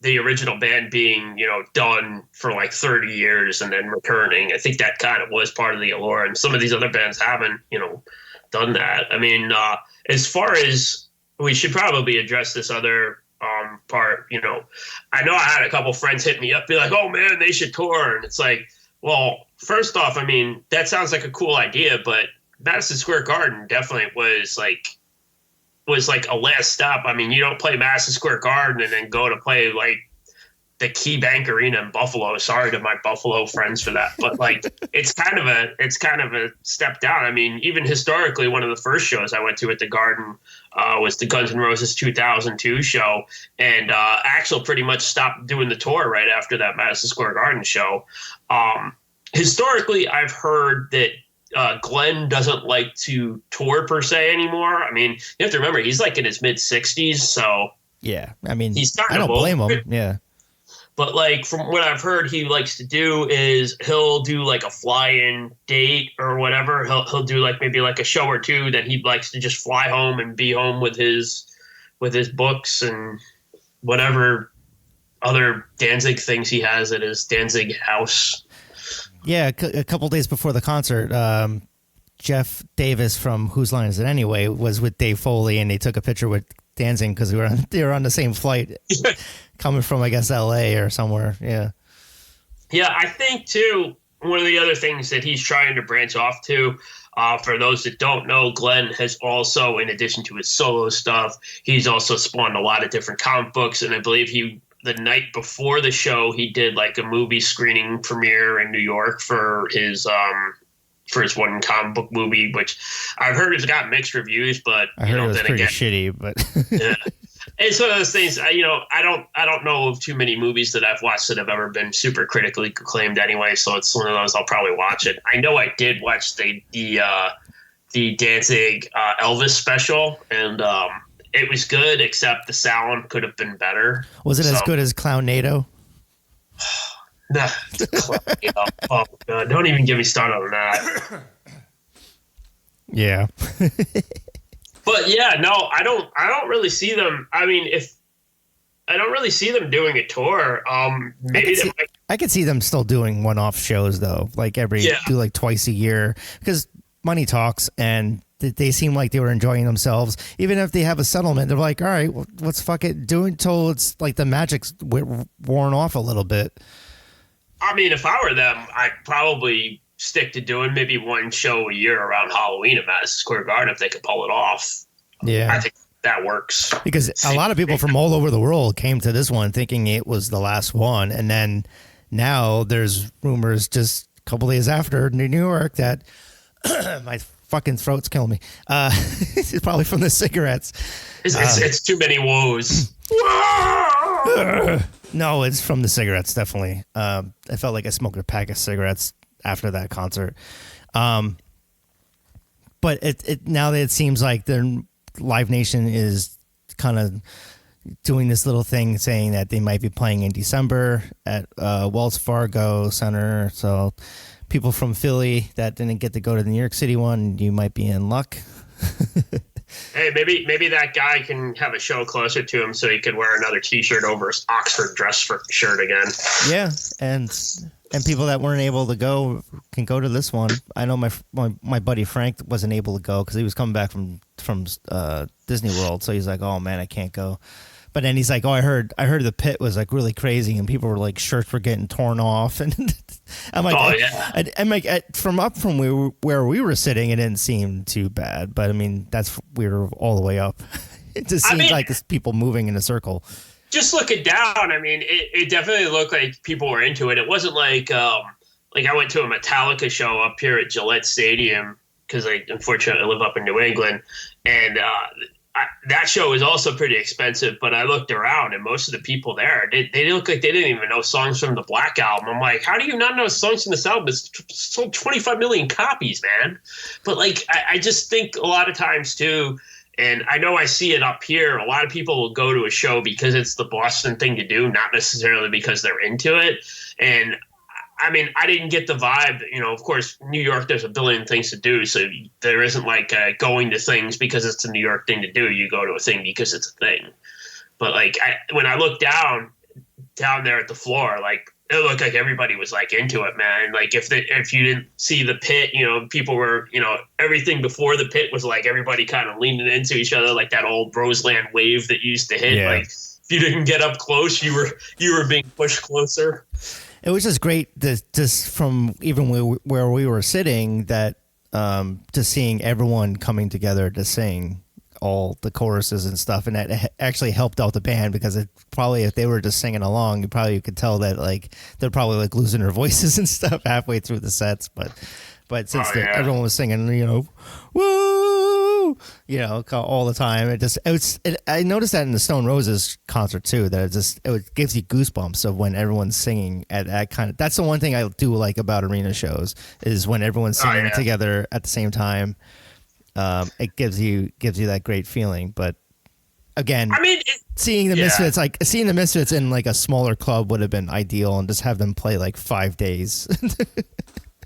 the original band being, done for 30 years and then returning. I think that kind of was part of the allure, and some of these other bands haven't, done that. I mean, as far as we should probably address this other part, I know I had a couple friends hit me up, be like, "Oh man, they should tour," and it's like, well, first off, I mean, that sounds like a cool idea, but Madison Square Garden definitely was a last stop. I mean, you don't play Madison Square Garden and then go to play the Key Bank Arena in Buffalo. Sorry to my Buffalo friends for that, but it's kind of a step down. I mean, even historically, one of the first shows I went to at the Garden was the Guns N' Roses 2002 show, and Axl pretty much stopped doing the tour right after that Madison Square Garden show. Historically, I've heard that Glenn doesn't like to tour per se anymore. I mean, you have to remember he's in his mid 60s, so yeah. I mean, I don't blame him. Yeah, but from what I've heard, he likes to do is he'll do a fly-in date or whatever. He'll do maybe a show or two. Then he likes to just fly home and be home with his books and whatever other Danzig things he has at his Danzig house. Yeah, a couple days before the concert, Jeff Davis from Whose Line Is It Anyway was with Dave Foley, and they took a picture with Danzig because they were on the same flight coming from, I guess, L.A. or somewhere. Yeah. Yeah, I think, too, one of the other things that he's trying to branch off to, for those that don't know, Glenn has also, in addition to his solo stuff, he's also spawned a lot of different comic books, and I believe the night before the show, he did a movie screening premiere in New York for his one comic book movie, which I've heard has got mixed reviews, but I heard it was pretty shitty. But yeah, it's one of those things. I don't know of too many movies that I've watched that have ever been super critically acclaimed anyway. So it's one of those I'll probably watch it. I know I did watch the Danzig Elvis special, and it was good, except the sound could have been better. Was it as good as Clownado? Nah, oh God! Don't even get me started on that. Yeah. But yeah, no, I don't really see them. I mean, I don't really see them doing a tour. Maybe I could see them still doing one-off shows though, do twice a year, because money talks, and they seem like they were enjoying themselves. Even if they have a settlement, they're like, all right, well, let's fuck it, do it until it's like the magic's worn off a little bit. I mean, if I were them, I'd probably stick to doing maybe one show a year around Halloween at Madison Square Garden if they could pull it off. Yeah. I think that works. Because a lot of people from all over the world came to this one thinking it was the last one. And then now there's rumors just a couple days after in New York that my fucking throat's killing me. It's probably from the cigarettes. It's too many woes. No, it's from the cigarettes, definitely. I felt like I smoked a pack of cigarettes after that concert. But it now that it seems like the Live Nation is kind of doing this little thing saying that they might be playing in December at Wells Fargo Center. So people from Philly that didn't get to go to the New York City one, you might be in luck. Hey, maybe that guy can have a show closer to him so he can wear another T-shirt over his Oxford dress shirt again. Yeah, and people that weren't able to go can go to this one. I know my buddy Frank wasn't able to go because he was coming back from Disney World, so he's like, "Oh man, I can't go." But then he's like, "Oh, I heard the pit was like really crazy, and people were like shirts were getting torn off." And I'm like, "Oh yeah." I'm like, from where we were sitting, it didn't seem too bad. But I mean, we were all the way up. It just seemed like it's people moving in a circle. Just looking down, I mean, it definitely looked like people were into it. It wasn't like I went to a Metallica show up here at Gillette Stadium because I unfortunately live up in New England, and that show was also pretty expensive. But I looked around, and most of the people there, they look like they didn't even know songs from the Black Album. I'm like, how do you not know songs from this album? It's sold 25 million copies, man. But like, I just think a lot of times too. And I know I see it up here. A lot of people will go to a show because it's the Boston thing to do, not necessarily because they're into it. And I mean, I didn't get the vibe. You know, of course, New York, there's a billion things to do. So there isn't like going to things because it's a New York thing to do. You go to a thing because it's a thing. But like when I look down there at the floor, like it looked like everybody was like into it, man. Like if you didn't see the pit, you know, people were, you know, everything before the pit was like everybody kind of leaning into each other, like that old Roseland wave that used to hit. Yeah. Like if you didn't get up close, you were being pushed closer. It was just great, just from even where we were sitting, that just seeing everyone coming together to sing all the choruses and stuff, and that actually helped out the band because it probably, if they were just singing along, you probably could tell that like they're probably like losing their voices and stuff halfway through the sets. But since everyone was singing, you know, woo, you know, all the time, I noticed that in the Stone Roses concert too, that it gives you goosebumps of when everyone's singing at that kind of. That's the one thing I do like about arena shows is when everyone's singing together at the same time. It gives you that great feeling. But again, I mean, seeing the Misfits in like a smaller club would have been ideal, and just have them play like 5 days.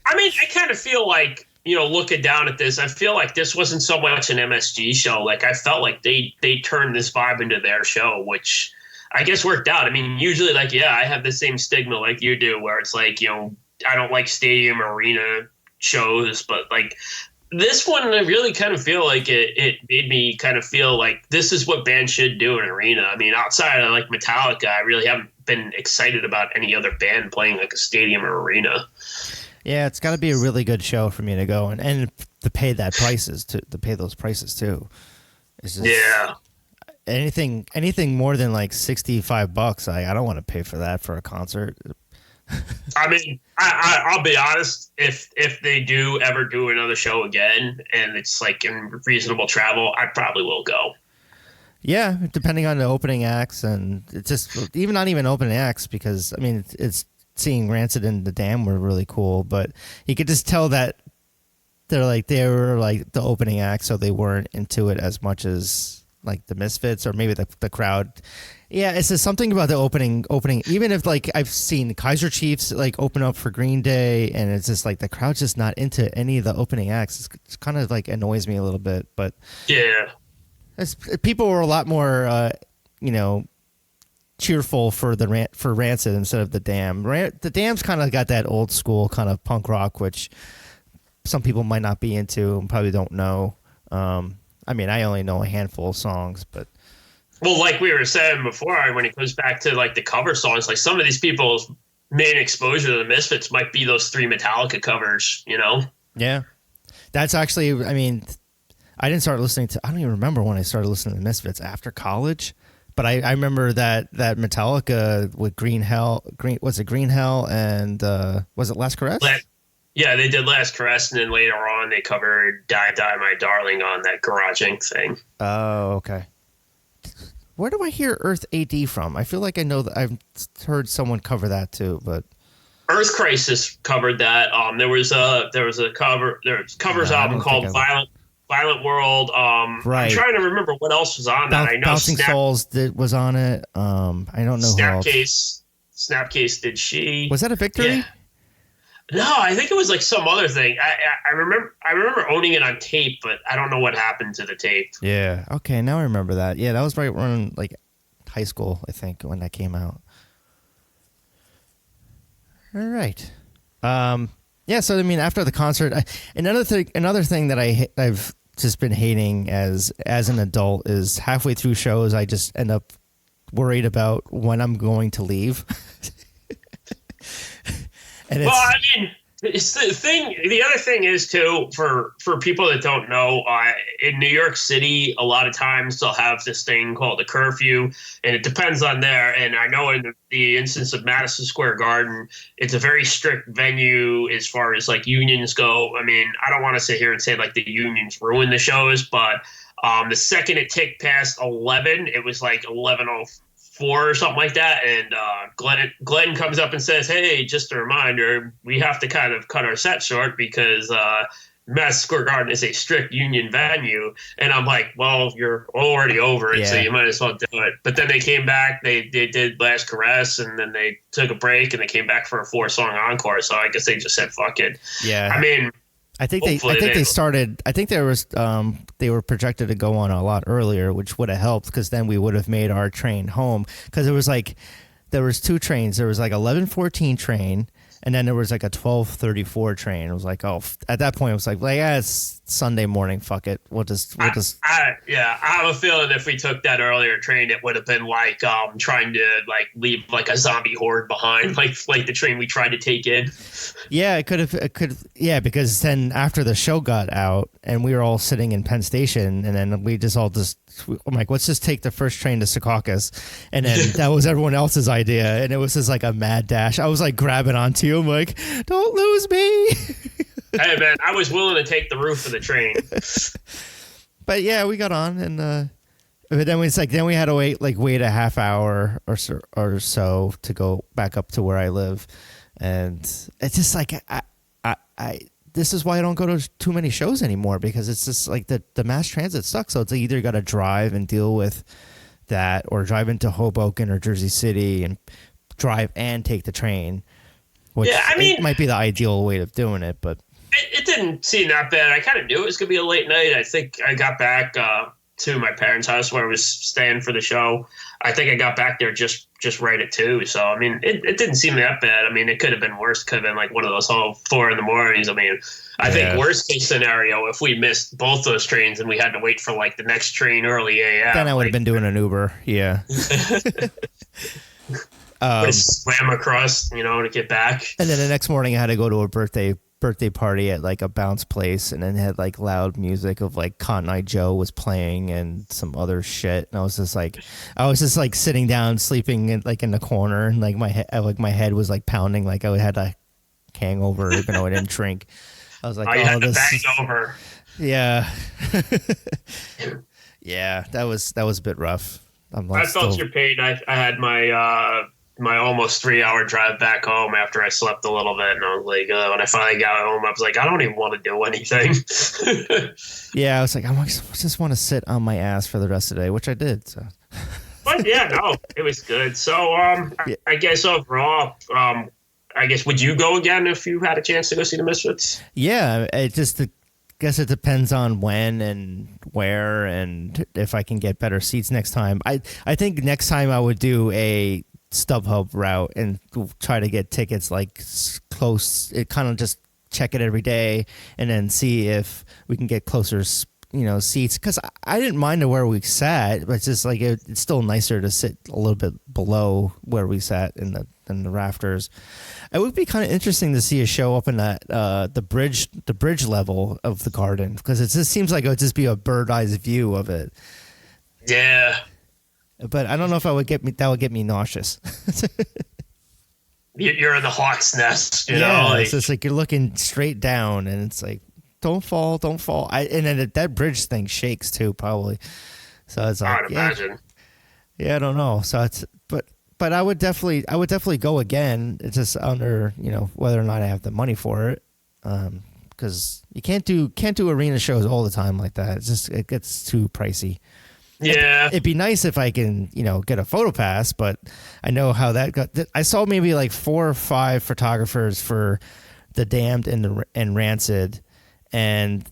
I mean, I kind of feel like, you know, looking down at this, I feel like this wasn't so much an MSG show. Like I felt like they turned this vibe into their show, which I guess worked out. I mean, usually like, I have the same stigma like you do, where it's like, you know, I don't like stadium or arena shows, but like this one, I really kind of feel like it made me kind of feel like this is what bands should do in an arena. I mean, outside of like Metallica, I really haven't been excited about any other band playing like a stadium or arena. Yeah, it's got to be a really good show for me to go and to pay those prices too. It's just, anything more than like $65, I don't want to pay for that for a concert. I mean, I'll be honest. If they do ever do another show again and it's like in reasonable travel, I probably will go. Yeah, depending on the opening acts, and it's just not even opening acts, because I mean it's seeing Rancid and the Damned were really cool, but you could just tell that they were like the opening act, so they weren't into it as much as like the Misfits or maybe the crowd. Yeah, it's just something about the opening. Even if like I've seen Kaiser Chiefs like open up for Green Day, and it's just like the crowd's just not into any of the opening acts. It's kind of like annoys me a little bit, but yeah, people were a lot more, cheerful for Rancid instead of the Damned. The Damned's kind of got that old school kind of punk rock, which some people might not be into and probably don't know. I mean, I only know a handful of songs, but Well, like we were saying before, when it goes back to like the cover songs, like some of these people's main exposure to the Misfits might be those 3 Metallica covers, you know? yeah, that's actually, I mean, I didn't start listening to, I don't even remember when I started listening to Misfits after college, but I remember that Metallica with Green Hell, was it Green Hell and was it Last Caress? Yeah, they did Last Caress, and then later on they covered Die Die My Darling on that Garage Inc. thing. Oh, okay. Where do I hear Earth AD from? I feel like I know that I've heard someone cover that too, but Earth Crisis covered that. There was a cover. There's covers album called Violent World. Right. I'm trying to remember what else was on that. I know Bouncing Souls was on it. I don't know who else. Snapcase did she? Was that a Victory? Yeah. No, I think it was like some other thing. I remember owning it on tape, but I don't know what happened to the tape. Yeah. Okay, now I remember that. Yeah, that was right around like high school, I think, when that came out. All right. Yeah. So I mean, after the concert, another thing that I've just been hating as an adult is halfway through shows, I just end up worried about when I'm going to leave. Well, I mean, it's the thing. The other thing is too, for people that don't know, in New York City, a lot of times they'll have this thing called a curfew, and it depends on there. And I know in the instance of Madison Square Garden, it's a very strict venue as far as like unions go. I mean, I don't want to sit here and say like the unions ruin the shows, but the second it ticked past 11, it was like 11:04 or something like that, and Glenn comes up and says, "Hey, just a reminder, we have to kind of cut our set short because Madison Square Garden is a strict union venue." And I'm like, "Well, you're already over it, so you might as well do it." But then they came back, they did Last Caress, and then they took a break, and they came back for a 4-song encore. So I guess they just said, "Fuck it." Yeah, I mean. I think they started. I think they were projected to go on a lot earlier, which would have helped because then we would have made our train home. Because there was 2 trains. There was like 11:14 train, and then there was like a 12:34 train. It was like, oh, at that point it was like it's Sunday morning. Fuck it. We'll just. I have a feeling if we took that earlier train, it would have been like trying to like leave like a zombie horde behind, like the train we tried to take in. Yeah, it could. Yeah, because then after the show got out and we were all sitting in Penn Station, and then we just I'm like, let's just take the first train to Secaucus, and then that was everyone else's idea, and it was just like a mad dash. I was like grabbing onto you. I'm like, don't lose me. Hey man, I was willing to take the roof of the train. But yeah, we got on, and but then we had to wait a half hour or so to go back up to where I live, and it's just like I this is why I don't go to too many shows anymore, because it's just like the mass transit sucks. So it's like either got to drive and deal with that, or drive into Hoboken or Jersey City and drive and take the train. Which it might be the ideal way of doing it, but it didn't seem that bad. I kind of knew it was gonna be a late night. I think I got back to my parents' house where I was staying for the show. I think I got back there just right at 2. So I mean, it didn't seem that bad. I mean, it could have been worse. Could have been like one of those whole 4 in the mornings. I mean, I think worst case scenario, if we missed both those trains and we had to wait for like the next train early AM, then I would have been doing an Uber. Yeah. Swam across, to get back. And then the next morning I had to go to a birthday party at like a bounce place, and then had like loud music of like Cotton Eye Joe was playing and some other shit, and I was just like sitting down sleeping in the corner, and like my head was like pounding like I had a hangover even though I didn't drink. I was like, you had to bang over. Yeah. Yeah, that was a bit rough. I felt your pain. I had my almost 3-hour drive back home after I slept a little bit, and I was like, when I finally got home, I was like, I don't even want to do anything. Yeah, I was like, I just want to sit on my ass for the rest of the day, which I did. So. But yeah, no, it was good. So I guess overall, would you go again if you had a chance to go see the Misfits? Yeah, guess it depends on when and where, and if I can get better seats next time. I think next time I would do a StubHub route and try to get tickets like close. It kind of just check it every day and then see if we can get closer seats, because I didn't mind where we sat, but it's just like it's still nicer to sit a little bit below where we sat in the rafters. It would be kind of interesting to see a show up in that the bridge level of the garden, because it just seems like it would just be a bird eyes view of it. Yeah, but I don't know if that would get me nauseous. You're in the hawk's nest, you know. Like, it's just like you're looking straight down, and it's like, don't fall. And then that bridge thing shakes too, probably. So it's like, I'd imagine. Yeah, I don't know. So it's, but I would definitely go again. It's just under, whether or not I have the money for it, because you can't do arena shows all the time like that. It gets too pricey. Yeah, it'd be nice if I can, get a photo pass, but I know how that got. I saw maybe like 4 or 5 photographers for the Damned and Rancid, and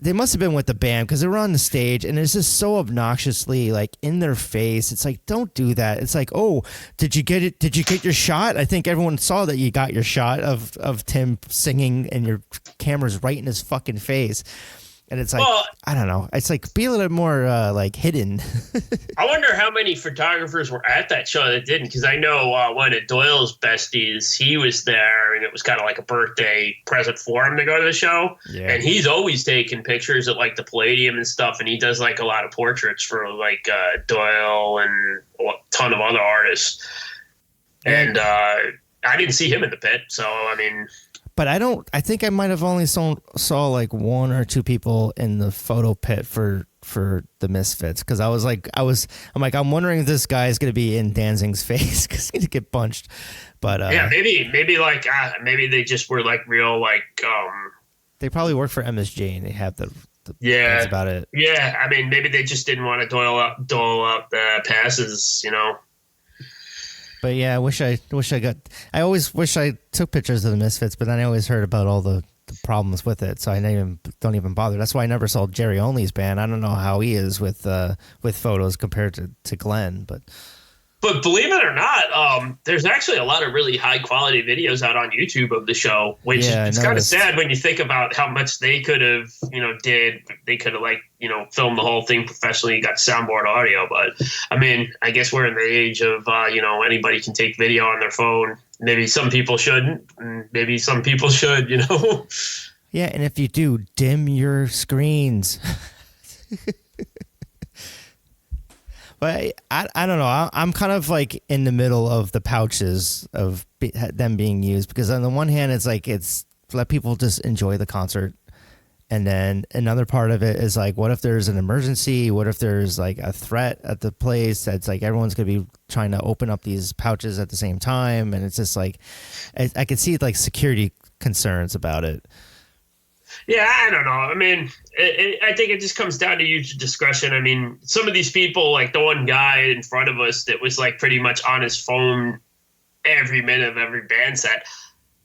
they must have been with the band, because they were on the stage, and it's just so obnoxiously like in their face. It's like, don't do that. It's like, oh, did you get it? Did you get your shot? I think everyone saw that you got your shot of Tim singing, and your camera's right in his fucking face. And it's like, well, I don't know. It's like, be a little bit more like hidden. I wonder how many photographers were at that show that didn't, because I know one of Doyle's besties, he was there, and it was kind of like a birthday present for him to go to the show. Yeah. And he's always taking pictures at like the Palladium and stuff, and he does like a lot of portraits for like Doyle and a ton of other artists. And I didn't see him in the pit, so I mean. But I think I might have only saw like 1 or 2 people in the photo pit for the Misfits, because I'm wondering if this guy is going to be in Danzig's face, because he's going to get punched. But yeah, maybe like maybe they just were like real like they probably work for MSG and they have the yeah, that's about it. Yeah, I mean, maybe they just didn't want to dole out the passes, But yeah, I always wish I took pictures of the Misfits, but then I always heard about all the problems with it, so I don't even bother. That's why I never saw Jerry Only's band. I don't know how he is with photos compared to Glenn, but believe it or not, there's actually a lot of really high quality videos out on YouTube of the show, which it's kind of sad when you think about how much they could have, they could have filmed the whole thing professionally, got soundboard audio. But I mean, I guess we're in the age of, anybody can take video on their phone. Maybe some people shouldn't, and maybe some people should, Yeah, and if you do, dim your screens. But I don't know. I'm kind of like in the middle of the pouches of them being used, because on the one hand, it's like let people just enjoy the concert. And then another part of it is like, what if there's an emergency? What if there's like a threat at the place that's like everyone's going to be trying to open up these pouches at the same time? And it's just like, I could see like security concerns about it. Yeah, I don't know. I mean, I think it just comes down to user discretion. I mean, some of these people, like the one guy in front of us that was like pretty much on his phone every minute of every band set,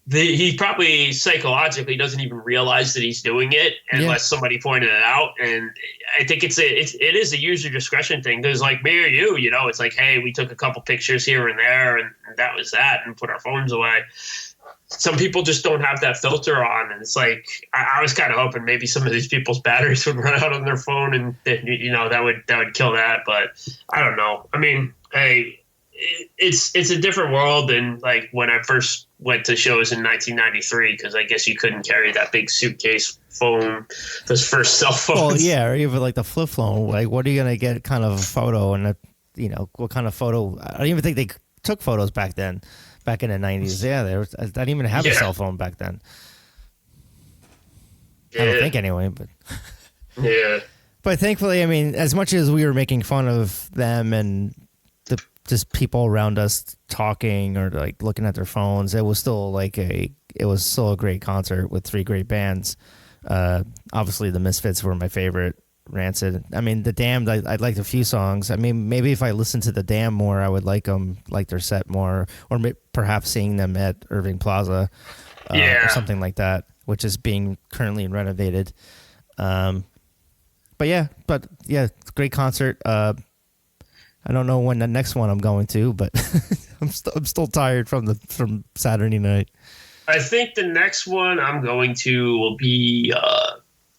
he probably psychologically doesn't even realize that he's doing it unless somebody pointed it out. And I think it is a user discretion thing, because like me or you, it's like, hey, we took a couple pictures here and there, and that was that, and put our phones away. Some people just don't have that filter on, and it's like I was kind of hoping maybe some of these people's batteries would run out on their phone, and that would kill that. But I don't know. I mean, hey, it's a different world than like when I first went to shows in 1993, because I guess you couldn't carry that big suitcase phone, those first cell phones. Well, yeah, or even like the flip phone. Like, what are you gonna get kind of a photo, and what kind of photo? I don't even think they took photos back then. Back in the 90s, I didn't even have a cell phone back then. I don't think anyway, but yeah. But thankfully, I mean, as much as we were making fun of them and just people around us talking or like looking at their phones, it was still a great concert with 3 great bands. Obviously, the Misfits were my favorite. Rancid. I mean, the Damned, I liked a few songs. I mean, maybe if I listened to the Damned more, I would like their set more, or perhaps seeing them at Irving Plaza, or something like that, which is being currently renovated. But yeah, great concert. I don't know when the next one I'm going to, but I'm still tired from Saturday night. I think the next one I'm going to will be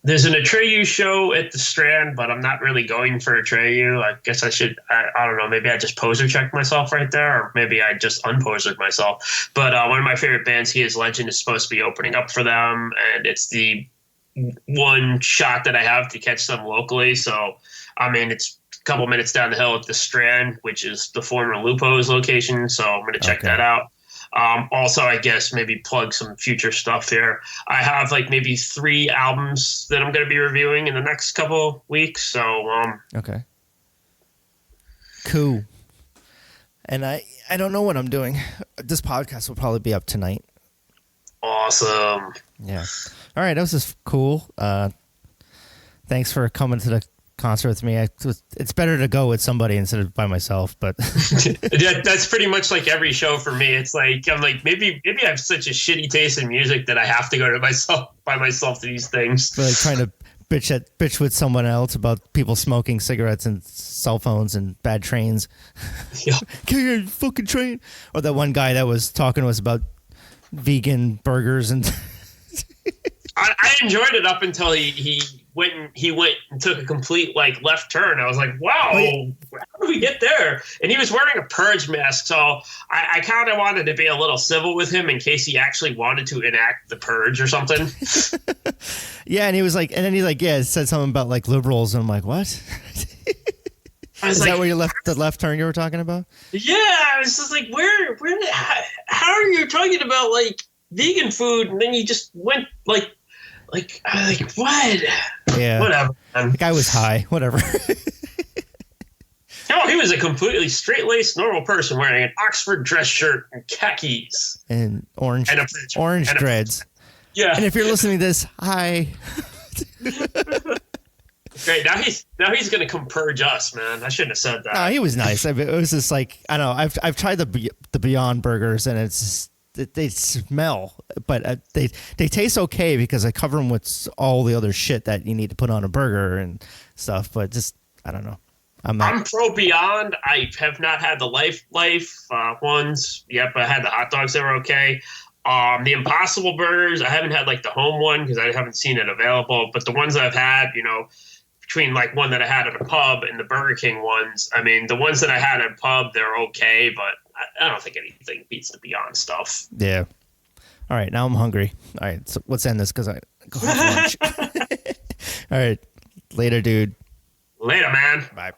There's an Atreyu show at the Strand, but I'm not really going for Atreyu. I guess I should, I don't know, maybe I just poser checked myself right there, or maybe I just unposered myself. But one of my favorite bands, He Is Legend, is supposed to be opening up for them, and it's the one shot that I have to catch them locally. So, I mean, it's a couple minutes down the hill at the Strand, which is the former Lupo's location, so I'm going to check that out. Also, I guess maybe plug some future stuff here. I have like maybe 3 albums that I'm going to be reviewing in the next couple weeks. So, okay, cool. And I don't know what I'm doing. This podcast will probably be up tonight. Awesome. Yeah. All right, that was just cool. Thanks for coming to the concert with me. It's better to go with somebody instead of by myself, but yeah, that's pretty much like every show for me. It's like I'm like maybe I have such a shitty taste in music that I have to go to by myself to these things. But like trying to bitch with someone else about people smoking cigarettes and cell phones and bad trains. Yeah. Get a fucking train. Or that one guy that was talking to us about vegan burgers and I enjoyed it up until he went and took a complete like left turn. I was like, wow, how did we get there? And he was wearing a purge mask, so I kind of wanted to be a little civil with him in case he actually wanted to enact the purge or something. Yeah, and he was like, and then he like, yeah, said something about like liberals, and I'm like, what? Is that where you left the left turn you were talking about? Yeah, I was just like, how are you talking about like vegan food, and then you just went like what? Yeah, whatever. The guy was high. Whatever. No, he was a completely straight-laced, normal person wearing an Oxford dress shirt and khakis and orange dreads. Yeah. And if you're listening to this, hi. Great. Now he's gonna come purge us, man. I shouldn't have said that. No, he was nice. I mean, it was just like, I don't know. I've tried the Beyond Burgers, and it's just, they smell, but they taste okay because I cover them with all the other shit that you need to put on a burger and stuff. But just, I don't know. I'm pro Beyond. I have not had the life ones. Yep, I had the hot dogs. They were okay. The Impossible Burgers, I haven't had like the home one because I haven't seen it available. But the ones I've had, between like one that I had at a pub and the Burger King ones, I mean, the ones that I had at a pub, they're okay, but I don't think anything beats the Beyond stuff. Yeah. All right, now I'm hungry. All right, so let's end this because I go have lunch. All right, later, dude. Later, man. Bye.